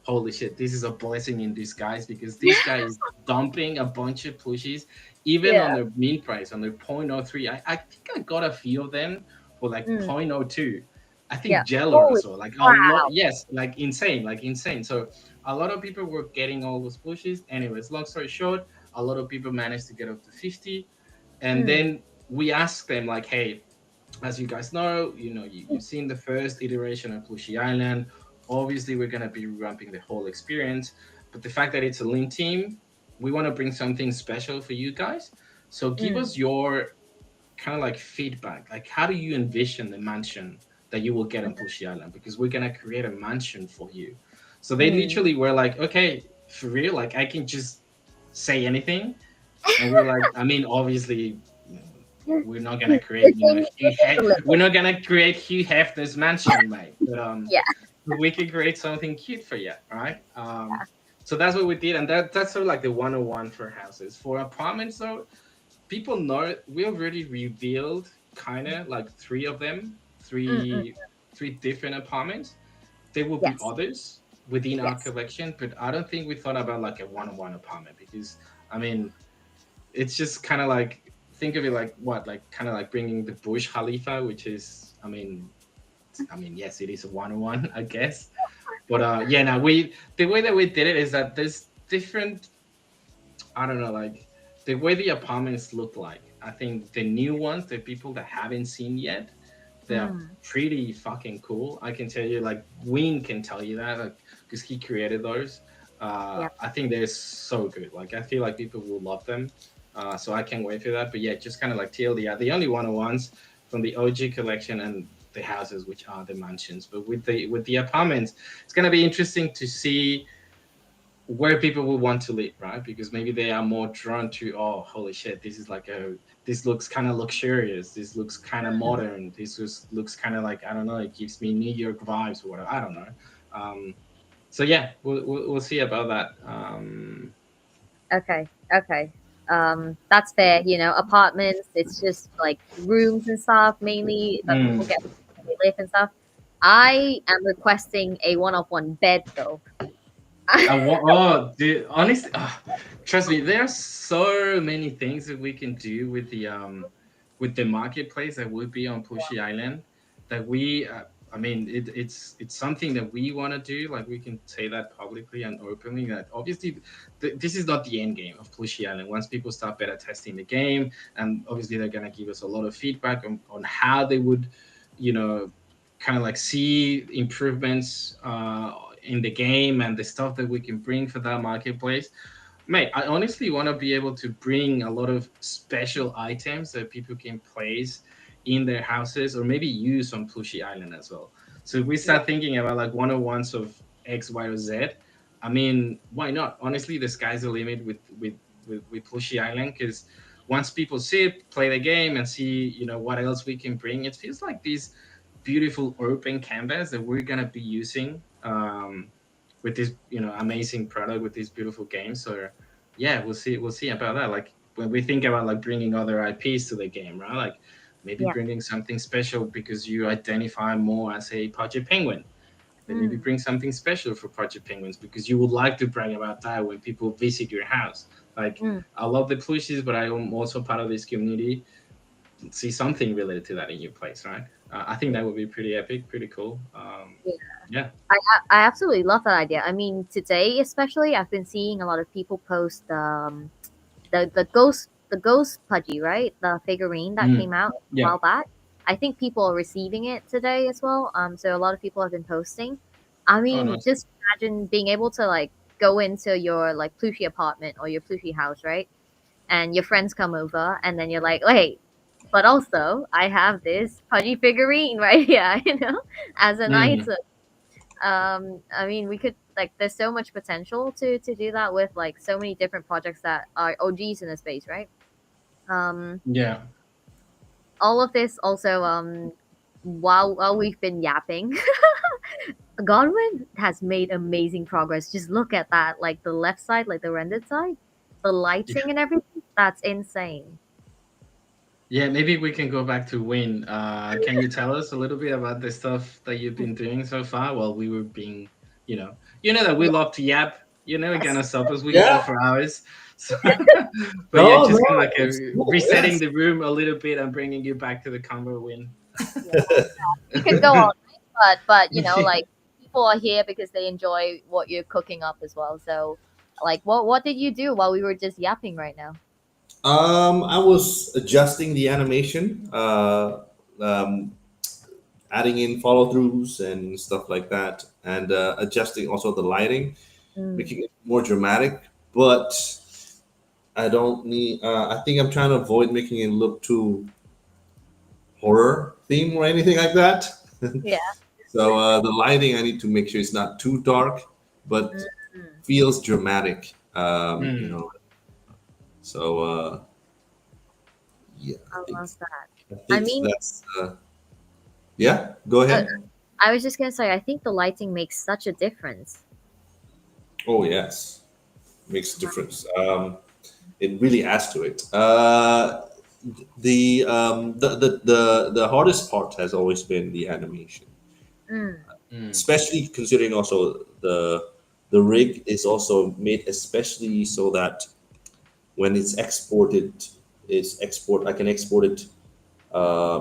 [SPEAKER 3] holy shit, this is a blessing in disguise, because this guy is dumping a bunch of plushies even on
[SPEAKER 2] Yeah.
[SPEAKER 3] their mean price, on their 0.03. I think I got a few of them for like
[SPEAKER 2] Mm.
[SPEAKER 3] 0.02. I think
[SPEAKER 2] Yeah.
[SPEAKER 3] Jello
[SPEAKER 2] Holy
[SPEAKER 3] also, like a lot.
[SPEAKER 2] wow.
[SPEAKER 3] Yes, like insane. So a lot of people were getting all those plushies. Anyways, long story short, a lot of people managed to get up to 50. And
[SPEAKER 2] Mm.
[SPEAKER 3] then we asked them like, hey, as you guys know, you've seen the first iteration of Plushie Island. Obviously, we're gonna be revamping the whole experience, but the fact that it's a lean team, we want to bring something special for you guys. So give
[SPEAKER 2] Mm.
[SPEAKER 3] us your kind of like feedback. Like, how do you envision the mansion that you will get on Plushie Island? Because we're gonna create a mansion for you. So they
[SPEAKER 2] Mm.
[SPEAKER 3] literally were like, okay, for real, like I can just say anything, and we were like, I mean, obviously, We're not gonna create, you know,
[SPEAKER 2] Pushing the limit.
[SPEAKER 3] we're not gonna create Hugh Hefner's mansion, mate.
[SPEAKER 2] Yeah.
[SPEAKER 3] But we can create something cute for you, right? So that's what we did, and that's sort of like the 101 for houses. For apartments, though, people know we already revealed kind of like three of them,
[SPEAKER 2] Mm-mm.
[SPEAKER 3] three different apartments. There will be
[SPEAKER 2] Yes.
[SPEAKER 3] others within our
[SPEAKER 2] Yes.
[SPEAKER 3] collection, but I don't think we thought about like a 101 apartment because I mean it's just kind of like think of it like what like kind of like bringing the Bush Khalifa, which is I mean yes, it is a 101, I guess. But yeah, now we the way that we did it is that there's different I don't know, like the way the apartments look like. I think the new ones, the people that haven't seen yet, they are
[SPEAKER 2] Mm.
[SPEAKER 3] pretty fucking cool. I can tell you, like Wayne can tell you that, like because he created those.
[SPEAKER 2] Yep.
[SPEAKER 3] I think they're so good. Like I feel like people will love them. So I can't wait for that. But yeah, just kind of like TLDR, the only one ones from the OG collection and the houses, which are the mansions. But with the apartments, it's gonna be interesting to see where people will want to live, right? Because maybe they are more drawn to, oh, holy shit, this is like this looks kind of luxurious. This looks kind of modern. This looks kind of like, I don't know, it gives me New York vibes or whatever. I don't know. Um, so yeah, we'll see about that.
[SPEAKER 2] Okay. Okay. That's fair. You know, apartments. It's just like rooms and stuff mainly that people
[SPEAKER 3] Mm.
[SPEAKER 2] get when they live and stuff. I am requesting a one-of-one bed though.
[SPEAKER 3] Oh, dude, honestly, trust me, there are so many things that we can do with the marketplace that would be on Pushy Island that we I mean it's something that we want to do, like we can say that publicly and openly that obviously this is not the end game of Pushy Island. Once people start beta testing the game, and obviously they're going to give us a lot of feedback on how they would, you know, kind of like see improvements in the game and the stuff that we can bring for that marketplace. Mate, I honestly want to be able to bring a lot of special items that people can place in their houses or maybe use on Plooshy Island as well. So if we
[SPEAKER 2] Yeah.
[SPEAKER 3] start thinking about like one-on-ones of X, Y, or Z, I mean, why not? Honestly, the sky's the limit with Plooshy Island because once people see it, play the game, and see what else we can bring, it feels like this beautiful open canvas that we're gonna be using with this amazing product with these beautiful games. So yeah, we'll see about that. Like when we think about like bringing other IPs to the game, right? Like maybe
[SPEAKER 2] Yeah.
[SPEAKER 3] bringing something special because you identify more as a Project Penguin. Then maybe
[SPEAKER 2] Mm.
[SPEAKER 3] bring something special for Project Penguins because you would like to brag about that when people visit your house. Like
[SPEAKER 2] Mm.
[SPEAKER 3] I love the plushies, but I am also part of this community. See something related to that in your place, right? I think that would be pretty epic, pretty cool.
[SPEAKER 2] Yeah.
[SPEAKER 3] Yeah.
[SPEAKER 2] I absolutely love that idea. I mean, today especially, I've been seeing a lot of people post the ghost pudgy, right? The figurine that
[SPEAKER 3] Mm.
[SPEAKER 2] came out a
[SPEAKER 3] Yeah.
[SPEAKER 2] while back. I think people are receiving it today as well. So a lot of people have been posting. I
[SPEAKER 3] Oh,
[SPEAKER 2] mean,
[SPEAKER 3] nice.
[SPEAKER 2] just imagine being able to like go into your like plushy apartment or your plushy house, right? And your friends come over, and then you're like, wait, but also I have this pudgy figurine right here, as an
[SPEAKER 3] Mm.
[SPEAKER 2] item. I mean, we could like there's so much potential to do that with like so many different projects that are OGs in the space, right? um
[SPEAKER 3] Yeah.
[SPEAKER 2] all of this also, while we've been yapping, Godwin has made amazing progress. Just look at that, like the left side, like the rendered side, the
[SPEAKER 3] Yeah.
[SPEAKER 2] lighting and everything. That's insane.
[SPEAKER 3] Yeah. Maybe we can go back to Win. Can you tell us a little bit about the stuff that you've been doing so far while we were being, that we
[SPEAKER 2] Yeah,
[SPEAKER 3] love to yap. It
[SPEAKER 2] yes.
[SPEAKER 3] kind of stop us. We can
[SPEAKER 1] Yeah.
[SPEAKER 3] talk for hours. So, but yeah,
[SPEAKER 1] No,
[SPEAKER 3] just kind of
[SPEAKER 1] no,
[SPEAKER 3] like
[SPEAKER 1] it's cool.
[SPEAKER 3] resetting
[SPEAKER 1] Yes.
[SPEAKER 3] the room a little bit and bringing you back to the convo. Win.
[SPEAKER 2] Yeah. We could go on, right? But like people are here because they enjoy what you're cooking up as well. So, like, what did you do while we were just yapping right now?
[SPEAKER 1] I was adjusting the animation, um, adding in follow throughs and stuff like that, and adjusting also the lighting,
[SPEAKER 2] Mm.
[SPEAKER 1] making it more dramatic. But I don't need. I think I'm trying to avoid making it look too horror theme or anything like that.
[SPEAKER 2] Yeah.
[SPEAKER 1] So the lighting, I need to make sure it's not too dark, but
[SPEAKER 2] Mm.
[SPEAKER 1] feels dramatic.
[SPEAKER 3] Hmm.
[SPEAKER 1] So yeah.
[SPEAKER 2] I love that.
[SPEAKER 1] I
[SPEAKER 2] I
[SPEAKER 1] think
[SPEAKER 2] mean,
[SPEAKER 1] that's yeah. Go
[SPEAKER 2] uh,
[SPEAKER 1] ahead.
[SPEAKER 2] I was just gonna say, I think the lighting makes such a difference.
[SPEAKER 1] Oh yes, makes a difference. It really adds to it. The hardest part has always been the animation,
[SPEAKER 2] Mm,
[SPEAKER 3] Mm.
[SPEAKER 1] especially considering also the rig is also made especially so that when it's exported, I can export it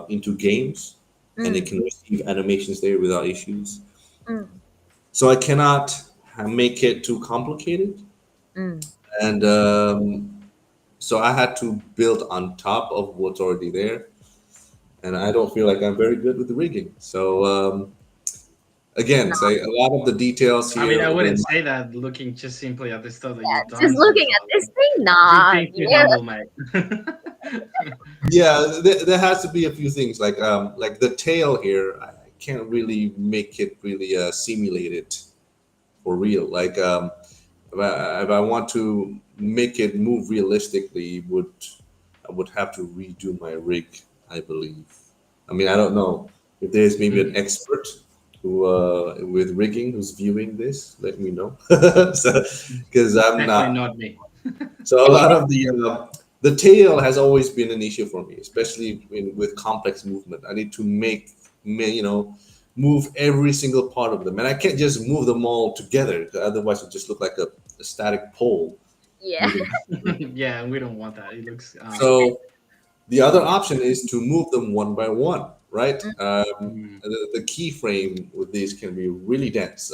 [SPEAKER 1] into games, and it
[SPEAKER 2] mm,
[SPEAKER 1] can receive animations there without issues.
[SPEAKER 2] mm,
[SPEAKER 1] So I cannot make it too complicated,
[SPEAKER 2] mm.
[SPEAKER 1] and so I had to build on top of what's already there, and I don't feel like I'm very good with the rigging. So again,
[SPEAKER 2] No,
[SPEAKER 1] say a lot of the details
[SPEAKER 3] I mean, I
[SPEAKER 1] here.
[SPEAKER 3] wouldn't say that looking just simply at the stuff that you've
[SPEAKER 2] just
[SPEAKER 3] done so
[SPEAKER 2] looking
[SPEAKER 3] far.
[SPEAKER 2] at this
[SPEAKER 3] Like,
[SPEAKER 2] thing,
[SPEAKER 3] you've
[SPEAKER 2] nah.
[SPEAKER 3] been too
[SPEAKER 2] Yeah,
[SPEAKER 3] humble, mate.
[SPEAKER 1] Yeah, there has to be a few things like the tail here. I can't really make it really simulated for real. Like if I want to make it move realistically, would I would have to redo my rig, I believe. I mean, I don't know if there's maybe an
[SPEAKER 3] Mhm.
[SPEAKER 1] expert who with rigging who's viewing this. Let me know, so because I'm
[SPEAKER 3] Definitely
[SPEAKER 1] not.
[SPEAKER 3] not me.
[SPEAKER 1] So a lot of the tail has always been an issue for me, especially with complex movement. I need to move every single part of them, and I can't just move them all together. 'Cause otherwise, it just look like a static pole
[SPEAKER 2] yeah.
[SPEAKER 1] moving.
[SPEAKER 3] Yeah, we don't want that. It looks
[SPEAKER 1] So the other option is to move them one by one, right?
[SPEAKER 2] Mm,
[SPEAKER 3] mm,
[SPEAKER 1] The keyframe with these can be really dense,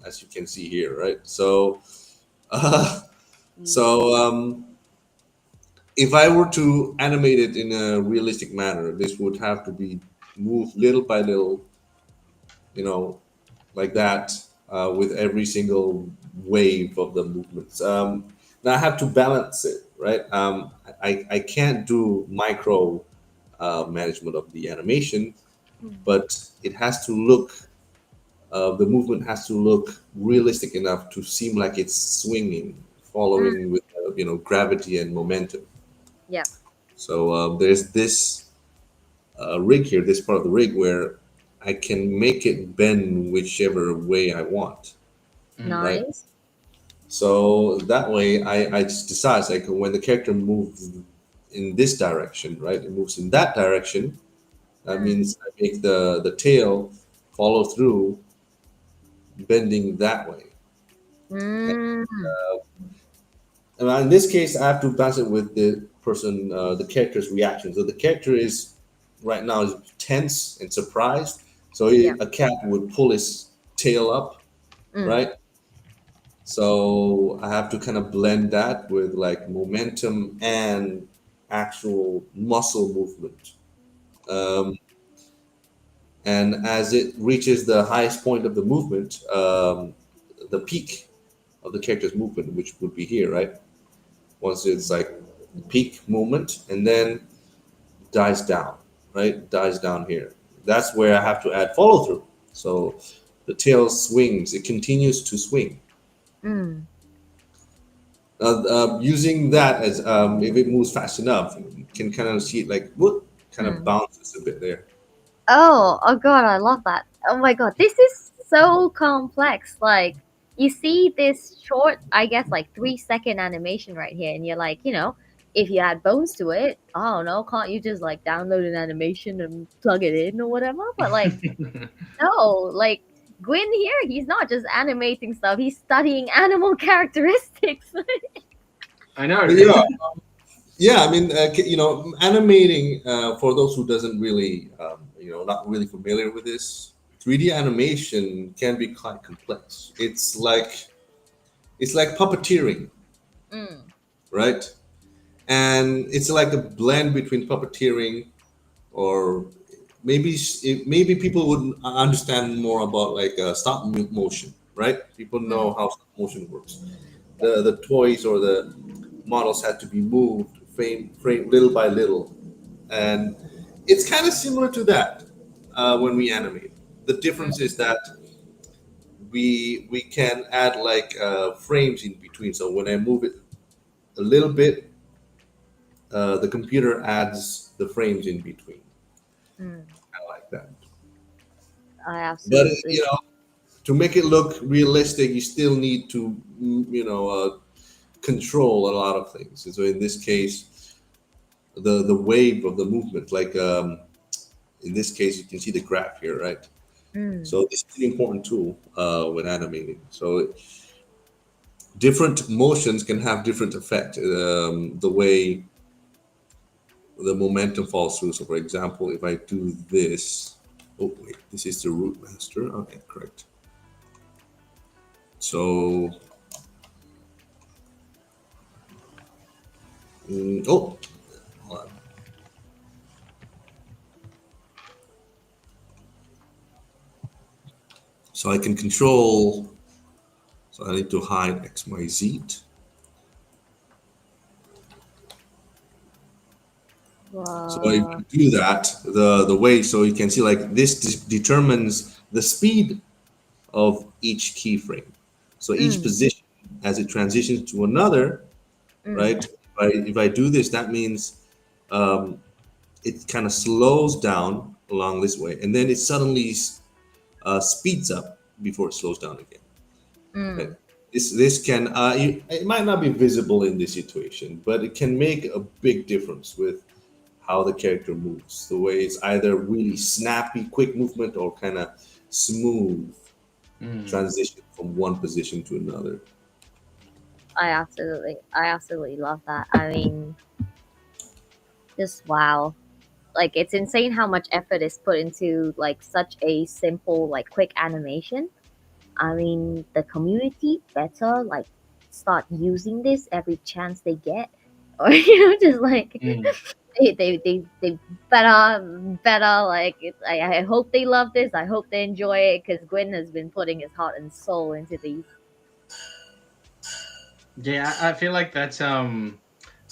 [SPEAKER 1] as you can see here, right? So, uh, so if I were to animate it in a realistic manner, this would have to be moved little by little, you know, like that, with every single wave of the movements. Now I have to balance it, right? I can't do micro management of the animation,
[SPEAKER 2] mm,
[SPEAKER 1] but it has to look, the movement has to look realistic enough to seem like it's swinging,
[SPEAKER 2] mm.
[SPEAKER 1] following with, gravity and momentum.
[SPEAKER 2] Yep.
[SPEAKER 1] So there's this rig here, this part of the rig where I can make it bend whichever way I want,
[SPEAKER 3] mm,
[SPEAKER 1] right?
[SPEAKER 2] Nice.
[SPEAKER 1] So that way I just decide like when the character moves in this direction, right? It moves in that direction. That
[SPEAKER 2] Mm,
[SPEAKER 1] means I make the tail follow through, bending that way.
[SPEAKER 2] mm,
[SPEAKER 1] And in this case, I have to balance it with the person, the character's reaction. So the character is right now is tense and surprised. So
[SPEAKER 2] yep.
[SPEAKER 1] a cat would pull his tail up,
[SPEAKER 2] Mm,
[SPEAKER 1] right? So I have to kind of blend that with like momentum and actual muscle movement. Um, and as it reaches the highest point of the movement, the peak of the character's movement, which would be here, right? Once it's like peak movement, and then dies down, right? Dies down here. That's where I have to add follow through. So the tail swings, it continues to swing.
[SPEAKER 2] mm,
[SPEAKER 1] Using that as if it moves fast enough, you can kind of see it like whoop, kind of
[SPEAKER 2] mm.
[SPEAKER 1] bounces a bit there.
[SPEAKER 2] Oh god, I love that. Oh my god, this is so complex. Like, you see this short, I guess, like 3 second animation right here, and you're like, if you add bones to it, I don't know, can't you just like download an animation and plug it in or whatever? But like,
[SPEAKER 3] mm.
[SPEAKER 2] no, like Gwyn here, he's not just animating stuff, he's studying animal characteristics.
[SPEAKER 3] I know.
[SPEAKER 1] Yeah, yeah. I mean, animating for those who doesn't really, not really familiar with this, 3D animation can be quite complex. It's like puppeteering,
[SPEAKER 2] Mm,
[SPEAKER 1] right? And it's like a blend between puppeteering or maybe people would understand more about like stop motion, right? People
[SPEAKER 2] mm,
[SPEAKER 1] know how stop motion works.
[SPEAKER 2] yep.
[SPEAKER 1] The toys or the models had to be moved frame little by little, and it's kind of similar to that when we animate. The difference
[SPEAKER 2] Mm,
[SPEAKER 1] is that we can add like frames in between. So when I move it a little bit, the computer adds the frames in between.
[SPEAKER 2] Mm,
[SPEAKER 1] I like that.
[SPEAKER 2] I
[SPEAKER 1] But
[SPEAKER 2] absolutely.
[SPEAKER 1] to make it look realistic, you still need to control a lot of things. And so in this case, the wave of the movement, like in this case, you can see the graph here, right?
[SPEAKER 2] Mm,
[SPEAKER 1] So this is an important tool when animating. So different motions can have different effect. The way the momentum falls through. So for example, if I do this, oh wait, this is the root master. Okay, correct. So oh, hold on. So I can control. So I need to hide X, Y, Z. So if
[SPEAKER 2] wow.
[SPEAKER 1] you do that, the way, so you can see like this determines the speed of each keyframe. So each
[SPEAKER 2] Mm,
[SPEAKER 1] position, as it transitions to another,
[SPEAKER 2] mm,
[SPEAKER 1] right? If I do this, that means um, it kind of slows down along this way, and then it suddenly speeds up before it slows down again. Right?
[SPEAKER 2] mm.
[SPEAKER 1] This can it might not be visible in this situation, but it can make a big difference with how the character moves. The way it's either really snappy, quick movement, or kind of smooth
[SPEAKER 3] Mm.
[SPEAKER 1] transition from one position to another.
[SPEAKER 2] I absolutely love that. I mean, just wow. Like it's insane how much effort is put into like such a simple, like quick animation. I mean, the community better like start using this every chance they get, or just like
[SPEAKER 3] Mm.
[SPEAKER 2] they better like. I hope they love this. I hope they enjoy it because Gwen has been putting his heart and soul into these.
[SPEAKER 3] Yeah, I feel like that's a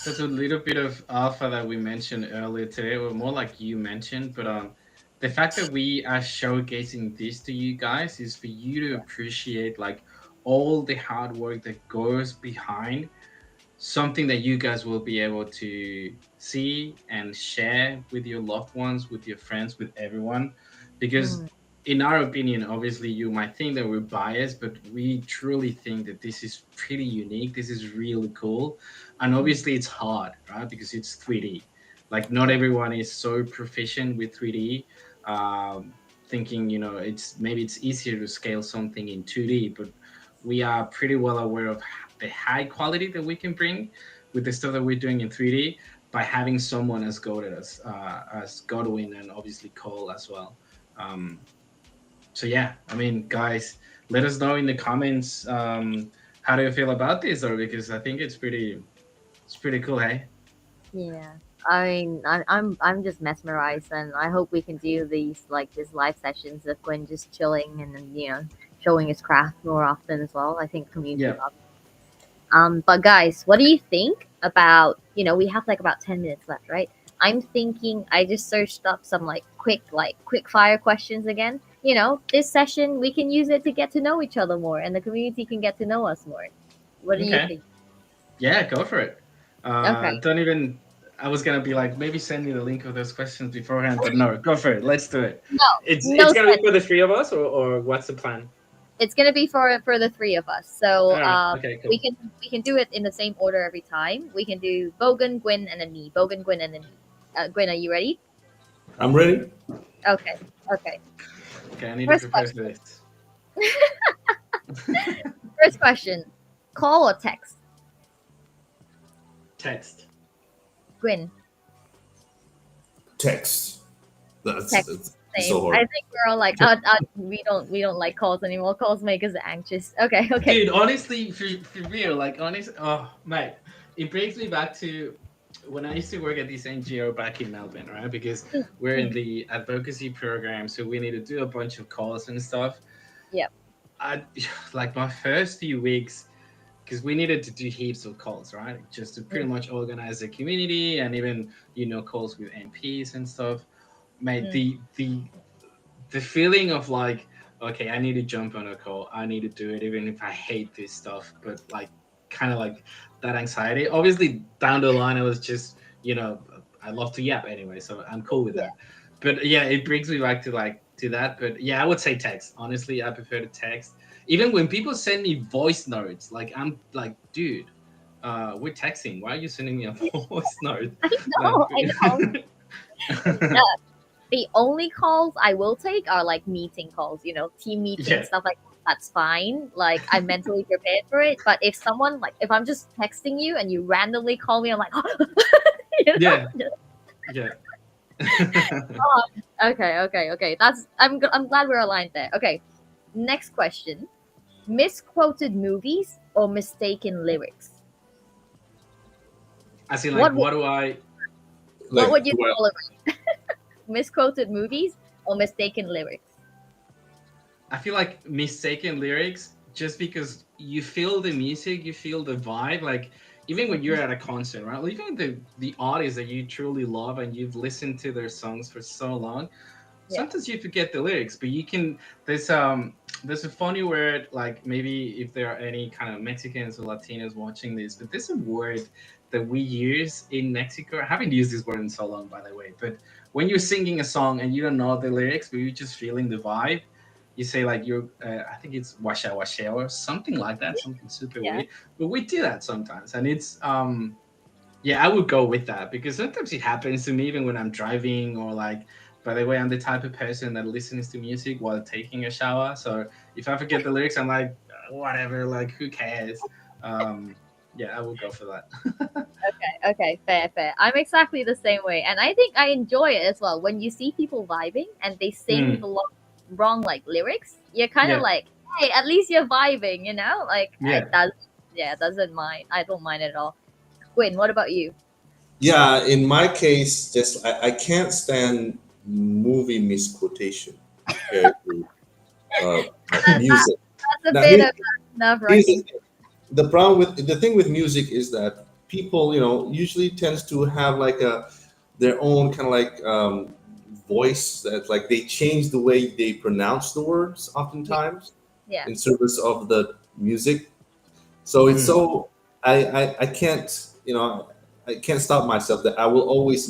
[SPEAKER 3] little bit of alpha that we mentioned earlier today, or more like you mentioned. But the fact that we are showcasing this to you guys is for you to appreciate like all the hard work that goes behind something that you guys will be able to see and share with your loved ones, with your friends, with everyone. Because,
[SPEAKER 2] Mm,
[SPEAKER 3] in our opinion, obviously, you might think that we're biased, but we truly think that this is pretty unique. This is really cool. And
[SPEAKER 2] mm,
[SPEAKER 3] obviously, it's hard, right? Because it's 3D. Like, not
[SPEAKER 2] yeah.
[SPEAKER 3] everyone is so proficient with 3D. Thinking, it's easier to scale something in 2D, but we are pretty well aware of the high quality that we can bring with the stuff that we're doing in 3D by having someone as goaded as Godwin and obviously Cole as well. Um, so yeah, I mean, guys, let us know in the comments how do you feel about this, or because I think it's pretty cool, hey?
[SPEAKER 2] Yeah. I mean, I'm just mesmerized, and I hope we can do these live sessions of Gwen just chilling and then showing his craft more often as well. I think community
[SPEAKER 3] Yeah.
[SPEAKER 2] loves. But guys, what do you think about we have like about 10 minutes left, right? I'm thinking I just searched up some quick fire questions again. This session we can use it to get to know each other more, and the community can get to know us more. What do you
[SPEAKER 3] Okay.
[SPEAKER 2] think?
[SPEAKER 3] Yeah, go for it.
[SPEAKER 2] Okay.
[SPEAKER 3] Don't even. I was gonna be like, maybe send me the link of those questions beforehand, but no, go for it. Let's do it.
[SPEAKER 2] No,
[SPEAKER 3] It's
[SPEAKER 2] no
[SPEAKER 3] gonna be for the three of us, or what's the plan?
[SPEAKER 2] It's gonna be for the three of us. So
[SPEAKER 3] All right. Okay.
[SPEAKER 2] we
[SPEAKER 3] Cool.
[SPEAKER 2] can do it in the same order every time. We can do Bogan, Gwyn, and then me. Bogan, Gwyn, and then me. Gwyn, are you ready?
[SPEAKER 1] I'm ready.
[SPEAKER 2] Okay. Okay.
[SPEAKER 3] Okay. I need to
[SPEAKER 2] First
[SPEAKER 3] prepare for
[SPEAKER 2] question.
[SPEAKER 3] this.
[SPEAKER 2] First question. Call or text?
[SPEAKER 3] Text.
[SPEAKER 2] Gwyn.
[SPEAKER 1] Text.
[SPEAKER 2] Text.
[SPEAKER 1] That's so
[SPEAKER 2] Same. I
[SPEAKER 1] hard.
[SPEAKER 2] think we're all like, we don't like calls anymore. Calls make us anxious. Okay. Okay.
[SPEAKER 3] Dude, honestly, for real, like honest, oh mate, it brings me back to when I used to work at this NGO back in Melbourne, right? Because we're in
[SPEAKER 2] Mm,
[SPEAKER 3] the advocacy program, so we need to do a bunch of calls and stuff.
[SPEAKER 2] yep.
[SPEAKER 3] I like my first few weeks because we needed to do heaps of calls, right? Just to pretty
[SPEAKER 2] Mm,
[SPEAKER 3] much organize the community and even calls with MPs and stuff. Mate,
[SPEAKER 2] mm,
[SPEAKER 3] the feeling of like, okay, I need to jump on a call, I need to do it even if I hate this stuff, but like kind of like that anxiety. Obviously down the line I was just you know, I love to yap anyway, so I'm cool with
[SPEAKER 2] Yeah.
[SPEAKER 3] that. But yeah, it brings me back to like to that. But yeah, I would say text. Honestly, I prefer to text. Even when people send me voice notes, like I'm like, dude, we're texting. Why are you sending me a voice note?
[SPEAKER 2] I
[SPEAKER 3] Like,
[SPEAKER 2] know, I know. Uh, the only calls I will take are like meeting calls, team meetings,
[SPEAKER 3] yeah,
[SPEAKER 2] stuff like that. That's fine. Like I'm mentally prepared for it. But if someone like if I'm just texting you and you randomly call me, I'm like,
[SPEAKER 3] yeah,
[SPEAKER 2] Just,
[SPEAKER 3] yeah.
[SPEAKER 2] okay. I'm glad we're aligned there. Okay, next question: misquoted movies or mistaken lyrics?
[SPEAKER 3] I see. Like,
[SPEAKER 2] What would
[SPEAKER 3] what do I?
[SPEAKER 2] what
[SPEAKER 1] Like,
[SPEAKER 2] would you
[SPEAKER 1] well,
[SPEAKER 2] tolerate? Misquoted movies or mistaken lyrics?
[SPEAKER 3] I feel like mistaken lyrics just because you feel the music, you feel the vibe. Like even when you're at a concert, right? Like, even the artists that you truly love and you've listened to their songs for so long,
[SPEAKER 2] Yeah,
[SPEAKER 3] sometimes you forget the lyrics, but you can. There's a funny word, like maybe if there are any kind of Mexicans or Latinos watching this, but there's a word that we use in Mexico. I haven't used this word in so long, by the way, but when you're singing a song and you don't know the lyrics, but you're just feeling the vibe, you say like you're. I think it's washa washa or something like that, something super
[SPEAKER 2] yeah,
[SPEAKER 3] weird. But we do that sometimes, and it's yeah, I would go with that because sometimes it happens to me even when I'm driving or like. By the way, I'm the type of person that listens to music while taking a shower. So if I forget the lyrics, I'm like, whatever, like who cares? Um, yeah, I would go for that.
[SPEAKER 2] okay, fair. I'm exactly the same way, and I think I enjoy it as well. When you see people vibing and they sing
[SPEAKER 3] Mm,
[SPEAKER 2] the wrong like lyrics, you're kind of
[SPEAKER 3] yeah,
[SPEAKER 2] like, hey, at least you're vibing, Like
[SPEAKER 3] yeah.
[SPEAKER 2] that, yeah, doesn't mind. I don't mind at all. Quinn, what about you?
[SPEAKER 1] yeah, in my case, just I can't stand movie misquotation compared to music.
[SPEAKER 2] That's a
[SPEAKER 1] Now,
[SPEAKER 2] bit of nerve
[SPEAKER 1] here's the
[SPEAKER 2] wracking.
[SPEAKER 1] thing. The thing with music is that people, usually tends to have like their own kind of like voice that like they change the way they pronounce the words
[SPEAKER 2] Yeah,
[SPEAKER 1] oftentimes
[SPEAKER 2] yeah,
[SPEAKER 1] in service of the music. So it's
[SPEAKER 3] Mm,
[SPEAKER 1] so I can't I can't stop myself that I will always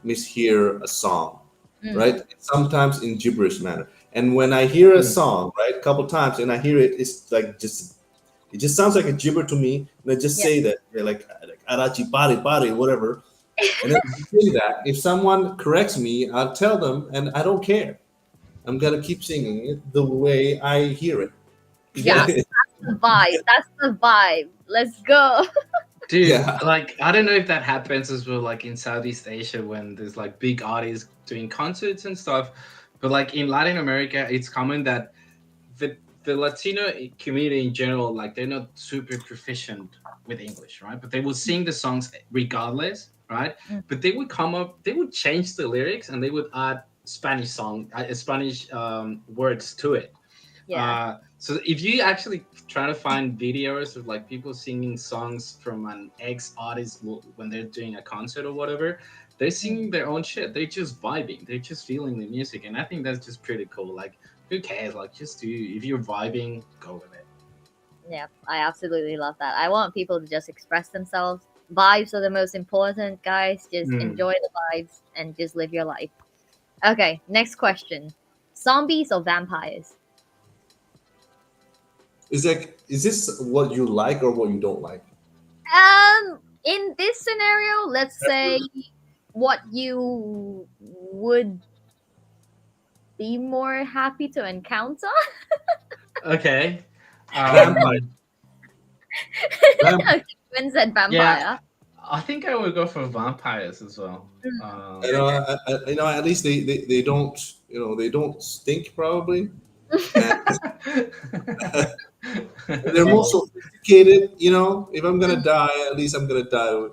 [SPEAKER 1] mishear a song,
[SPEAKER 2] mm,
[SPEAKER 1] right? Sometimes in gibberish manner. And when I hear a
[SPEAKER 3] mm,
[SPEAKER 1] song, right, a couple times, and I hear it, it's like just it just sounds like a gibber to me. And I just
[SPEAKER 2] yeah,
[SPEAKER 1] say that they're like arachi bari whatever. And then I say that if someone corrects me, I'll tell them, and I don't care. I'm gonna keep singing it the way I hear it.
[SPEAKER 2] yeah. The vibe. That's the vibe. Let's go.
[SPEAKER 3] dude,
[SPEAKER 1] Yeah.
[SPEAKER 3] like I don't know if that happens as well, like in Southeast Asia when there's like big artists doing concerts and stuff. But like in Latin America, it's common that the Latino community in general, like they're not super proficient with English, right? But they will sing the songs regardless, right?
[SPEAKER 2] Mm,
[SPEAKER 3] But they would come up, they would change the lyrics and they would add Spanish words to it.
[SPEAKER 2] yeah.
[SPEAKER 3] So if you actually try to find videos of like people singing songs from an ex artist when they're doing a concert or whatever, they're
[SPEAKER 2] Mm.
[SPEAKER 3] singing their own shit. They're just vibing. They're just feeling the music, and I think that's just pretty cool. Like, who cares? Like, just do if you're vibing, go with it.
[SPEAKER 2] Yeah, I absolutely love that. I want people to just express themselves. Vibes are the most important, guys. Just
[SPEAKER 3] Mm.
[SPEAKER 2] enjoy the vibes and just live your life. Okay, next question. Zombies or vampires?
[SPEAKER 1] Is this what you like or what you don't like?
[SPEAKER 2] In this scenario, let's say what you would be more happy to encounter.
[SPEAKER 3] Okay.
[SPEAKER 1] Vampire. Vamp-
[SPEAKER 2] Okay, Quinn said
[SPEAKER 3] Yeah,
[SPEAKER 2] vampire.
[SPEAKER 3] I think I would go for vampires as well.
[SPEAKER 2] Okay.
[SPEAKER 1] at least they don't they don't stink probably, and they're more sophisticated. If I'm gonna die, at least I'm gonna die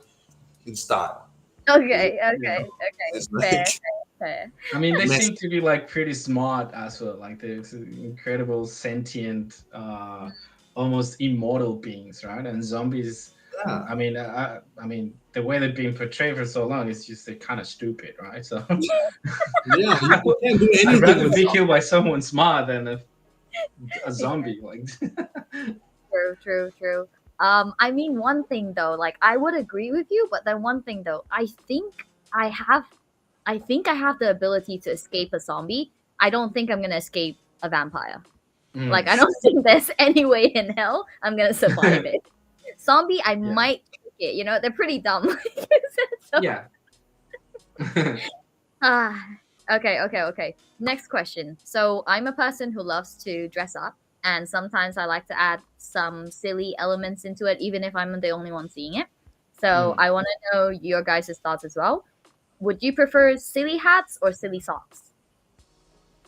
[SPEAKER 1] in style. Is it?
[SPEAKER 2] Okay.
[SPEAKER 1] It's
[SPEAKER 2] Fair,
[SPEAKER 1] like
[SPEAKER 2] fair.
[SPEAKER 3] I mean, they
[SPEAKER 1] messy.
[SPEAKER 3] seem to be like pretty smart as well. Like they're incredible, sentient, almost immortal beings, right? And zombies.
[SPEAKER 1] Yeah,
[SPEAKER 3] I mean, the way they've been portrayed for so long is just they're kind of stupid, right? So
[SPEAKER 1] yeah. You can't do
[SPEAKER 3] I'd
[SPEAKER 1] anything
[SPEAKER 3] rather
[SPEAKER 1] with
[SPEAKER 3] be
[SPEAKER 1] zombies.
[SPEAKER 3] killed by someone smart than a zombie. Like,
[SPEAKER 2] True. I mean, one thing though, like I would agree with you, but then one thing though, I have, I think I have the ability to escape a zombie. I don't think I'm gonna escape a vampire. Like I
[SPEAKER 3] Mm.
[SPEAKER 2] don't think there's any way in hell I'm gonna survive it. Zombie, I might take it. You know, they're pretty dumb. So,
[SPEAKER 3] Yeah.
[SPEAKER 2] ah, okay. Next question. So I'm a person who loves to dress up, and sometimes I like to add some silly elements into it, even if I'm the only one seeing it. So
[SPEAKER 3] Mm.
[SPEAKER 2] I want to know your guys' thoughts as well. Would you prefer silly hats or silly socks?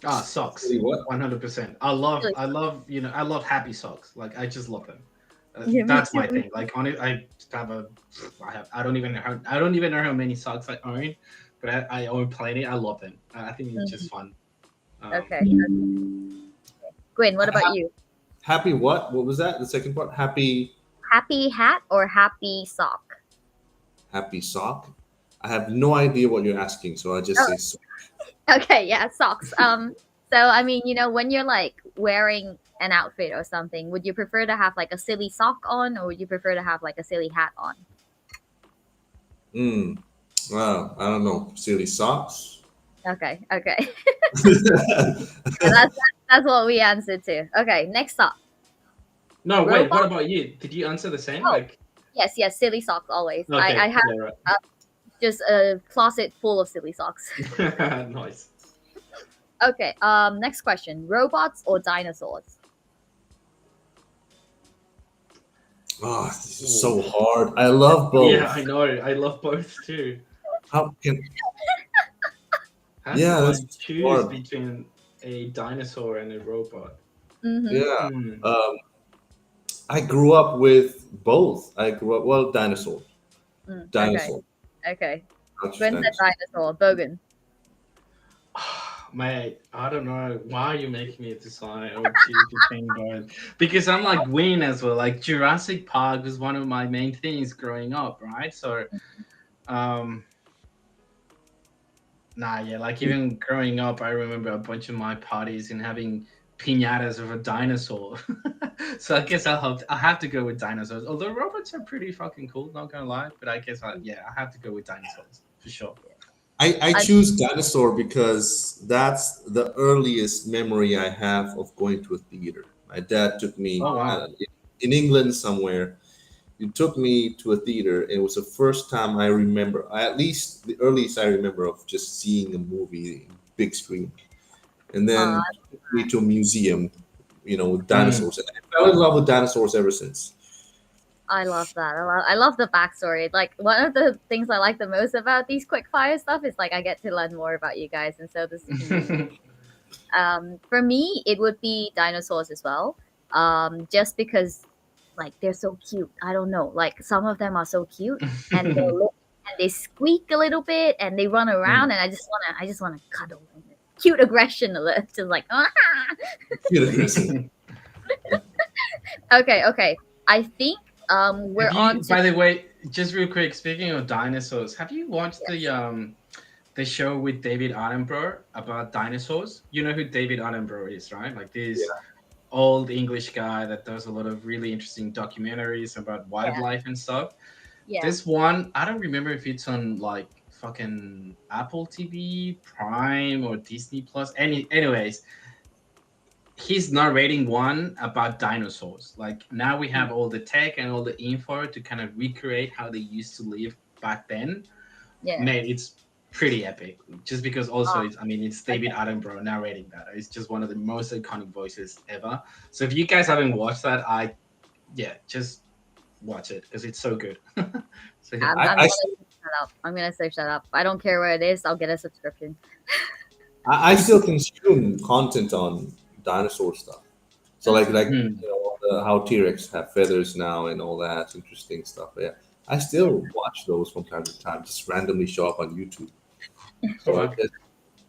[SPEAKER 3] Ah, socks.
[SPEAKER 1] Really what?
[SPEAKER 3] 100%.
[SPEAKER 2] Silly
[SPEAKER 3] I love, I love happy socks. Like I just love them.
[SPEAKER 2] Yeah, me
[SPEAKER 3] That's
[SPEAKER 2] too.
[SPEAKER 3] my thing. Like on it, I I don't even know how many socks I own, but I own plenty. I love them. I think it's just fun.
[SPEAKER 2] Okay. Gwen, what about you?
[SPEAKER 1] Happy what? What was that? The second part?
[SPEAKER 2] Happy hat or happy sock?
[SPEAKER 1] Happy sock? I have no idea what you're asking, so I'll just
[SPEAKER 2] Oh,
[SPEAKER 1] say sock.
[SPEAKER 2] okay, yeah, socks. So I mean, when you're like wearing an outfit or something, would you prefer to have like a silly sock on, or would you prefer to have like a silly hat on?
[SPEAKER 1] Mm. Well, I don't know. Silly socks?
[SPEAKER 2] Okay. Yeah, that's what we answered to. Okay, next up,
[SPEAKER 3] No, wait.
[SPEAKER 2] robot.
[SPEAKER 3] What about you? Did you answer the same?
[SPEAKER 2] Oh,
[SPEAKER 3] Like,
[SPEAKER 2] yes, silly socks always. I
[SPEAKER 3] okay,
[SPEAKER 2] have
[SPEAKER 3] yeah,
[SPEAKER 2] uh, just a closet full of silly socks.
[SPEAKER 3] right. Nice.
[SPEAKER 2] Okay. Next question: robots or dinosaurs?
[SPEAKER 1] Oh, this is
[SPEAKER 3] Ooh.
[SPEAKER 1] so hard. I love
[SPEAKER 3] Yeah, I
[SPEAKER 1] both.
[SPEAKER 3] know. I love both too.
[SPEAKER 1] How can?
[SPEAKER 3] How
[SPEAKER 1] Yeah,
[SPEAKER 3] do I
[SPEAKER 1] that's
[SPEAKER 3] choose
[SPEAKER 1] hard.
[SPEAKER 3] between a dinosaur and a robot?
[SPEAKER 2] Mm-hmm.
[SPEAKER 1] Yeah.
[SPEAKER 3] Hmm.
[SPEAKER 1] I grew up with both. I grew up dinosaur,
[SPEAKER 2] Okay.
[SPEAKER 1] dinosaur,
[SPEAKER 2] Okay.
[SPEAKER 1] not just
[SPEAKER 2] Gwen said
[SPEAKER 1] dinosaur.
[SPEAKER 2] dinosaur. Bogan.
[SPEAKER 3] Mate, I don't know why are you making me decide or choose between both. Because I'm like Wayne as well. Like Jurassic Park was one of my main things growing up, right? So, um, nah, yeah, like even growing up, I remember a bunch of my parties and having pinatas of a dinosaur. So I guess I have to go with dinosaurs. Although robots are pretty fucking cool, not gonna lie. But I guess yeah, I have to go with dinosaurs for sure.
[SPEAKER 1] I
[SPEAKER 2] I
[SPEAKER 1] choose dinosaur because that's the earliest memory I have of going to a theater. My dad took me
[SPEAKER 3] Oh wow.
[SPEAKER 1] in England somewhere. He took me to a theater. And it was the first time I remember, at least the earliest I remember of just seeing a movie big screen. And
[SPEAKER 2] uh,
[SPEAKER 1] then took me to a museum, with
[SPEAKER 3] Mm.
[SPEAKER 1] dinosaurs. And I fell in love with dinosaurs ever since.
[SPEAKER 2] I love that. I love the backstory. Like one of the things I like the most about these quick fire stuff is like I get to learn more about you guys, and so this is convenient. For me, it would be dinosaurs as well. Just because like they're so cute. I don't know. Like some of them are so cute, and and they squeak a little bit, and they run around,
[SPEAKER 3] Mm.
[SPEAKER 2] and I just wanna cuddle. Cute aggression alert, just like
[SPEAKER 1] Cute aggressive.
[SPEAKER 2] okay. I think we're
[SPEAKER 3] Have
[SPEAKER 2] on
[SPEAKER 3] you,
[SPEAKER 2] to
[SPEAKER 3] by the way, just real quick, speaking of dinosaurs, have you watched
[SPEAKER 2] yes.
[SPEAKER 3] the show with David Attenborough about dinosaurs? You know who David Attenborough is, right? Like this
[SPEAKER 1] Yeah.
[SPEAKER 3] old English guy that does a lot of really interesting documentaries about
[SPEAKER 2] Yeah,
[SPEAKER 3] wildlife and stuff.
[SPEAKER 2] yeah.
[SPEAKER 3] This one, I don't remember if it's on like fucking Apple TV, Prime, or Disney Plus. Anyways, he's narrating one about dinosaurs. Like now we have all the tech and all the info to kind of recreate how they used to live back then.
[SPEAKER 2] Yeah.
[SPEAKER 3] Mate, it's pretty epic. Just because also
[SPEAKER 2] Oh,
[SPEAKER 3] it's, I mean, it's David
[SPEAKER 2] okay.
[SPEAKER 3] Attenborough narrating that. It's just one of the most iconic voices ever. So if you guys haven't watched that, yeah, just watch it because it's so good. So yeah.
[SPEAKER 2] I'm
[SPEAKER 1] I
[SPEAKER 2] gonna search that up. I'm gonna search that up. I don't care where it is. I'll get a subscription.
[SPEAKER 1] I still consume content on dinosaur stuff. So like
[SPEAKER 3] Mm.
[SPEAKER 1] how T Rex have feathers now and all that interesting stuff. But yeah, I
[SPEAKER 2] Yeah.
[SPEAKER 1] still watch those from time to time. Just randomly show up on YouTube.
[SPEAKER 3] Oh,
[SPEAKER 1] So I
[SPEAKER 3] wow.
[SPEAKER 1] guess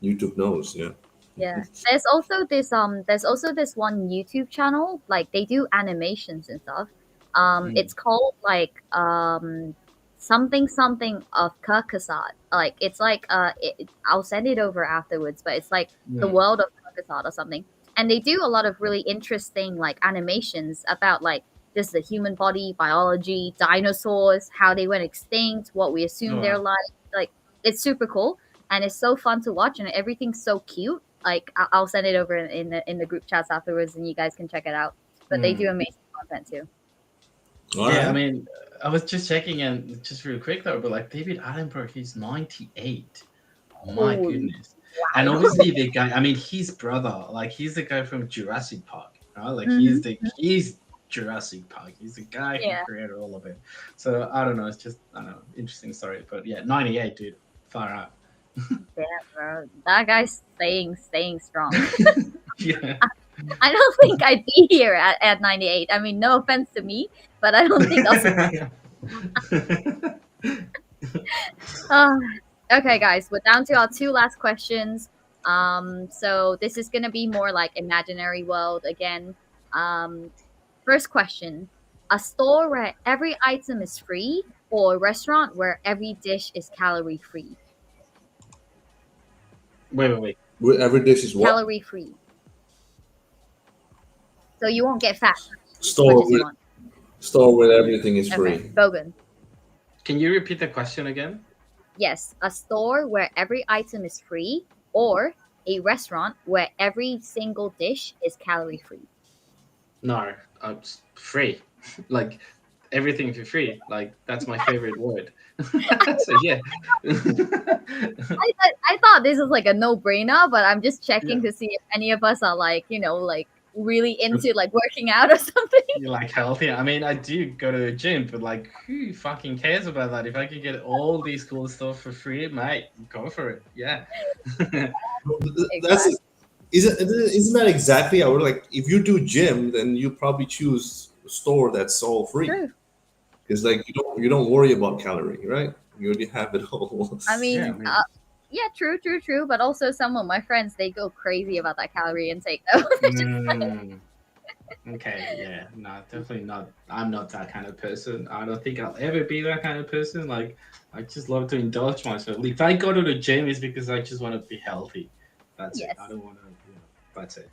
[SPEAKER 1] YouTube knows. Yeah.
[SPEAKER 2] Yeah. There's also this one YouTube channel, like they do animations and stuff.
[SPEAKER 3] Mm.
[SPEAKER 2] It's called like something of Kirkazad. Like it's like I'll send it over afterwards, but it's like the
[SPEAKER 3] Mm.
[SPEAKER 2] world of Kirkazad or something. And they do a lot of really interesting like animations about like just the human body, biology, dinosaurs, how they went extinct, what we assume
[SPEAKER 3] Oh,
[SPEAKER 2] they're
[SPEAKER 3] wow.
[SPEAKER 2] like. It's super cool and it's so fun to watch and everything's so cute. Like I'll send it over in the group chats afterwards and you guys can check it out. But they do amazing content too.
[SPEAKER 1] All
[SPEAKER 3] Yeah, I
[SPEAKER 1] right.
[SPEAKER 3] mean, I was just checking and just real quick though, but like David Attenborough, he's 98. My
[SPEAKER 2] Holy
[SPEAKER 3] goodness. And
[SPEAKER 2] wow.
[SPEAKER 3] obviously the guy, I mean, his brother, like he's the guy from Jurassic Park, right? Like
[SPEAKER 2] Mhm.
[SPEAKER 3] he's Jurassic Park. He's the guy who
[SPEAKER 2] Yeah.
[SPEAKER 3] created all of it. So I don't know, it's just I don't know, interesting story. But yeah, 98, dude. Far out.
[SPEAKER 2] Yeah, bro. That guy's staying strong.
[SPEAKER 3] Yeah.
[SPEAKER 2] I don't think I'd be here at 98. I mean, no offense to me, but I don't think I'll. Uh, okay, guys, we're down to our two last questions. So this is gonna be more like imaginary world again. Um, First question: a store where every item is free, or a restaurant where every dish is calorie free?
[SPEAKER 3] Wait.
[SPEAKER 1] With every dish is what?
[SPEAKER 2] Calorie free. So you won't get fat as much
[SPEAKER 1] Store
[SPEAKER 2] as you
[SPEAKER 1] with
[SPEAKER 2] want.
[SPEAKER 1] store where everything is
[SPEAKER 2] Okay,
[SPEAKER 1] free.
[SPEAKER 2] Bogan.
[SPEAKER 3] Can you repeat the question again?
[SPEAKER 2] Yes, a store where every item is free, or a restaurant where every single dish is calorie free.
[SPEAKER 3] No, free. Like everything for free. Like that's my favorite word. So yeah.
[SPEAKER 2] I thought this was like a no brainer, but I'm just checking
[SPEAKER 3] Yeah.
[SPEAKER 2] to see if any of us are like, like really into like working out or something.
[SPEAKER 3] You like healthy. I mean, I do go to the gym, but like, who fucking cares about that? If I could get all these cool stuff for free, mate, go for it. Yeah.
[SPEAKER 1] That's
[SPEAKER 2] Exactly.
[SPEAKER 1] isn't that exactly? I would like if you do gym, then you probably choose a store that's all free
[SPEAKER 2] True.
[SPEAKER 1] because like you don't worry about calorie, right? You already have it all.
[SPEAKER 2] I
[SPEAKER 3] Yeah, I
[SPEAKER 2] mean,
[SPEAKER 3] mean,
[SPEAKER 2] yeah, true. But also, some of my friends they go crazy about that calorie intake. Though.
[SPEAKER 3] mm, okay, yeah, no, definitely not. I'm not that kind of person. I don't think I'll ever be that kind of person. Like, I just love to indulge myself. If I go to the gym, it's because I just want to be healthy. That's it.
[SPEAKER 2] Yes,
[SPEAKER 3] I don't want to, that's it.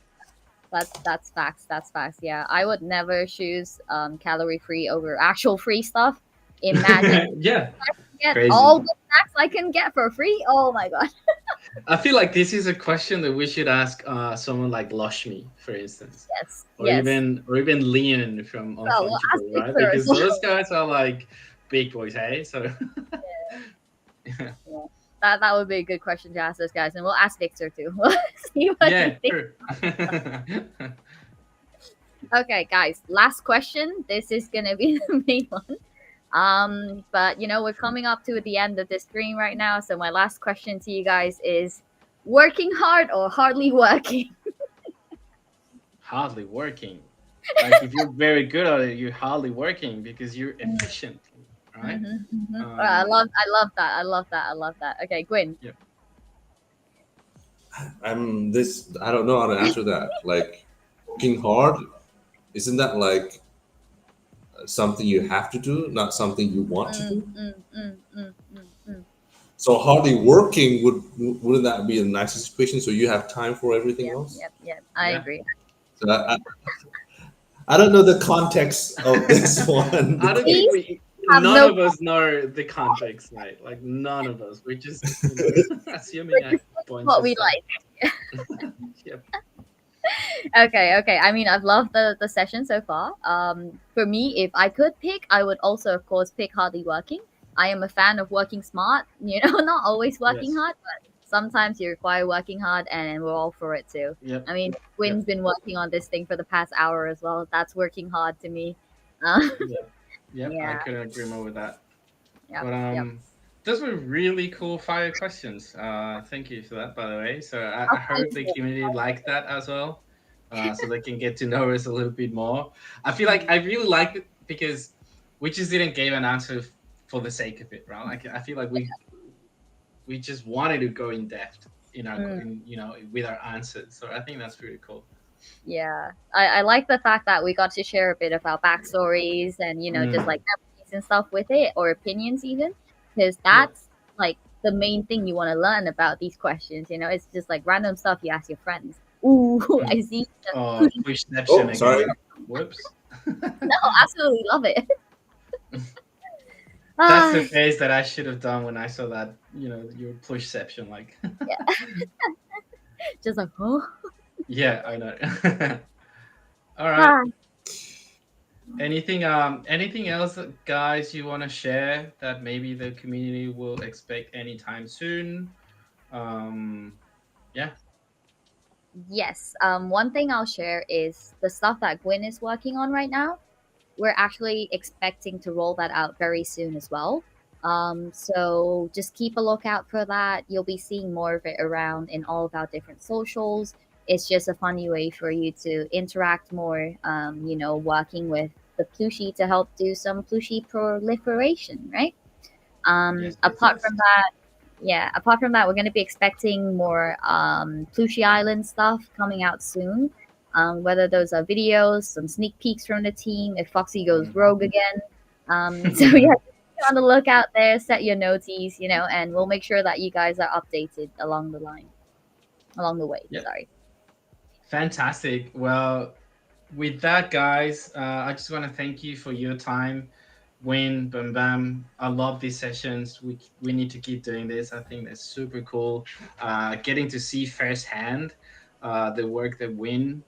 [SPEAKER 2] that's facts. That's facts. Yeah, I would never choose calorie free over actual free stuff. Imagine
[SPEAKER 3] Yeah,
[SPEAKER 2] get
[SPEAKER 3] crazy.
[SPEAKER 2] all the snacks I can get for free. Oh my god.
[SPEAKER 3] I feel like this is a question that we should ask someone like Lushmi, for instance,
[SPEAKER 2] Yes, yes.
[SPEAKER 3] or even Leon from
[SPEAKER 2] So we'll ask
[SPEAKER 3] Unfungible, right?
[SPEAKER 2] Victor as
[SPEAKER 3] Because
[SPEAKER 2] well.
[SPEAKER 3] those guys are like big boys, hey? So yeah,
[SPEAKER 2] Yeah. That would be a good question to ask those guys, and we'll ask Victor too. We'll see what he
[SPEAKER 3] yeah,
[SPEAKER 2] thinks.
[SPEAKER 3] true.
[SPEAKER 2] Okay, guys, last question. This is gonna be the main one. But we're coming up to the end of the stream right now, so my last question to you guys is: working hard or hardly working?
[SPEAKER 3] Hardly working. Like if you're very good at it, you're hardly working because you're efficient, right? Um,
[SPEAKER 2] I love that. Okay, Gwyn.
[SPEAKER 3] yeah.
[SPEAKER 1] I don't know how to answer that. Like working hard, isn't that like something you have to do, not something you want to
[SPEAKER 2] Mm,
[SPEAKER 1] do?
[SPEAKER 2] mm, mm, mm, mm, mm.
[SPEAKER 1] So hardly working wouldn't that be a nice situation? So you have time for everything
[SPEAKER 2] Yep,
[SPEAKER 1] else.
[SPEAKER 2] yep, yep. I
[SPEAKER 3] Yeah.
[SPEAKER 2] agree.
[SPEAKER 1] So I don't know the context of this one.
[SPEAKER 3] I don't think
[SPEAKER 2] Please
[SPEAKER 3] we
[SPEAKER 2] have
[SPEAKER 3] none
[SPEAKER 2] no.
[SPEAKER 3] of us know the context, right? Like none of us. We're just, assuming
[SPEAKER 2] We're
[SPEAKER 3] a
[SPEAKER 2] just
[SPEAKER 3] bunch
[SPEAKER 2] what
[SPEAKER 3] of
[SPEAKER 2] we
[SPEAKER 3] stuff.
[SPEAKER 2] like.
[SPEAKER 3] Yep.
[SPEAKER 2] Okay. I mean, I've loved the session so far. For me, if I could pick, I would also, of course, pick hardly working. I am a fan of working smart. Not always working
[SPEAKER 3] Yes.
[SPEAKER 2] hard, but sometimes you require working hard, and we're all for it too.
[SPEAKER 3] Yep.
[SPEAKER 2] I mean,
[SPEAKER 3] Yep.
[SPEAKER 2] Wynn's been working on this thing for the past hour as well. That's working hard to me. Uh,
[SPEAKER 3] Yep. Yep. I
[SPEAKER 2] yeah.
[SPEAKER 3] couldn't agree more with that.
[SPEAKER 2] Yep.
[SPEAKER 3] But
[SPEAKER 2] Yep.
[SPEAKER 3] those were really cool fire questions. Thank you for that, by the way. So I
[SPEAKER 2] Oh, thank
[SPEAKER 3] hope the
[SPEAKER 2] you.
[SPEAKER 3] community liked that as well. So they can get to know us a little bit more. I feel like
[SPEAKER 2] Mm.
[SPEAKER 3] I really liked it because we just didn't give an answer for the sake of it, right? Like I feel like we just wanted to go in depth
[SPEAKER 2] Mm.
[SPEAKER 3] with our answers. So I think that's pretty cool.
[SPEAKER 2] Yeah, I like the fact that we got to share a bit of our backstories and just like memories and stuff with it, or opinions even, because
[SPEAKER 3] Yeah.
[SPEAKER 2] that's like the main thing you want to learn about these questions. It's just like random stuff you ask your friends. Ooh,
[SPEAKER 3] Mm.
[SPEAKER 2] I see.
[SPEAKER 3] Oh, pushception
[SPEAKER 1] Oh, sorry.
[SPEAKER 3] again. Whoops.
[SPEAKER 2] No, absolutely love it.
[SPEAKER 3] That's the
[SPEAKER 2] Ah,
[SPEAKER 3] face that I should have done when I saw that, your plushception. Like,
[SPEAKER 2] yeah, just like, huh?
[SPEAKER 3] yeah, I know. All right.
[SPEAKER 2] Ah,
[SPEAKER 3] Anything else, guys, you want to share that maybe the community will expect anytime soon? Um, yeah.
[SPEAKER 2] yes. One thing I'll share is the stuff that Gwen is working on right now. We're actually expecting to roll that out very soon as well. So just keep a lookout for that. You'll be seeing more of it around in all of our different socials. It's just a funny way for you to interact more, working with the plushie to help do some plushie proliferation, right?
[SPEAKER 3] Yes, yes,
[SPEAKER 2] Apart
[SPEAKER 3] yes.
[SPEAKER 2] from that, yeah, apart from that, we're going to be expecting more Plushie Island stuff coming out soon. Whether those are videos, some sneak peeks from the team, if Foxy goes rogue again. So yeah, be on the lookout there. Set your noties, and we'll make sure that you guys are updated along the way.
[SPEAKER 3] Yeah.
[SPEAKER 2] Sorry.
[SPEAKER 3] Fantastic. Well, with that, guys, I just want to thank you for your time. Win, Bam Bam. I love these sessions. We need to keep doing this. I think that's super cool. Getting to see firsthand the work that Win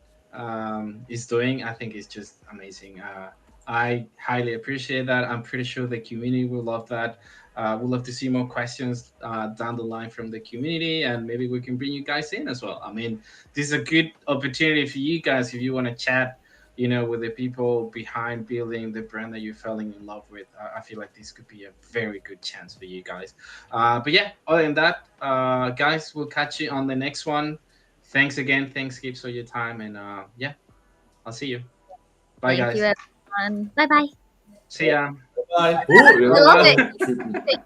[SPEAKER 3] is doing, I think is just amazing. I highly appreciate that. I'm pretty sure the community will love that. We'd love to see more questions down the line from the community, and maybe we can bring you guys in as well. I mean, this is a good opportunity for you guys if you want to chat, with the people behind building the brand that you're falling in love with. I feel like this could be a very good chance for you guys. But yeah, other than that, guys, we'll catch you on the next one. Thanks again. Thanks, Gibbs, for your time. And yeah, I'll see you. Bye,
[SPEAKER 2] Thank you,
[SPEAKER 3] guys.
[SPEAKER 2] everyone. Bye bye.
[SPEAKER 3] See ya.
[SPEAKER 1] Bye. Ooh,
[SPEAKER 2] I love
[SPEAKER 3] Bye.
[SPEAKER 2] it.
[SPEAKER 1] tricky.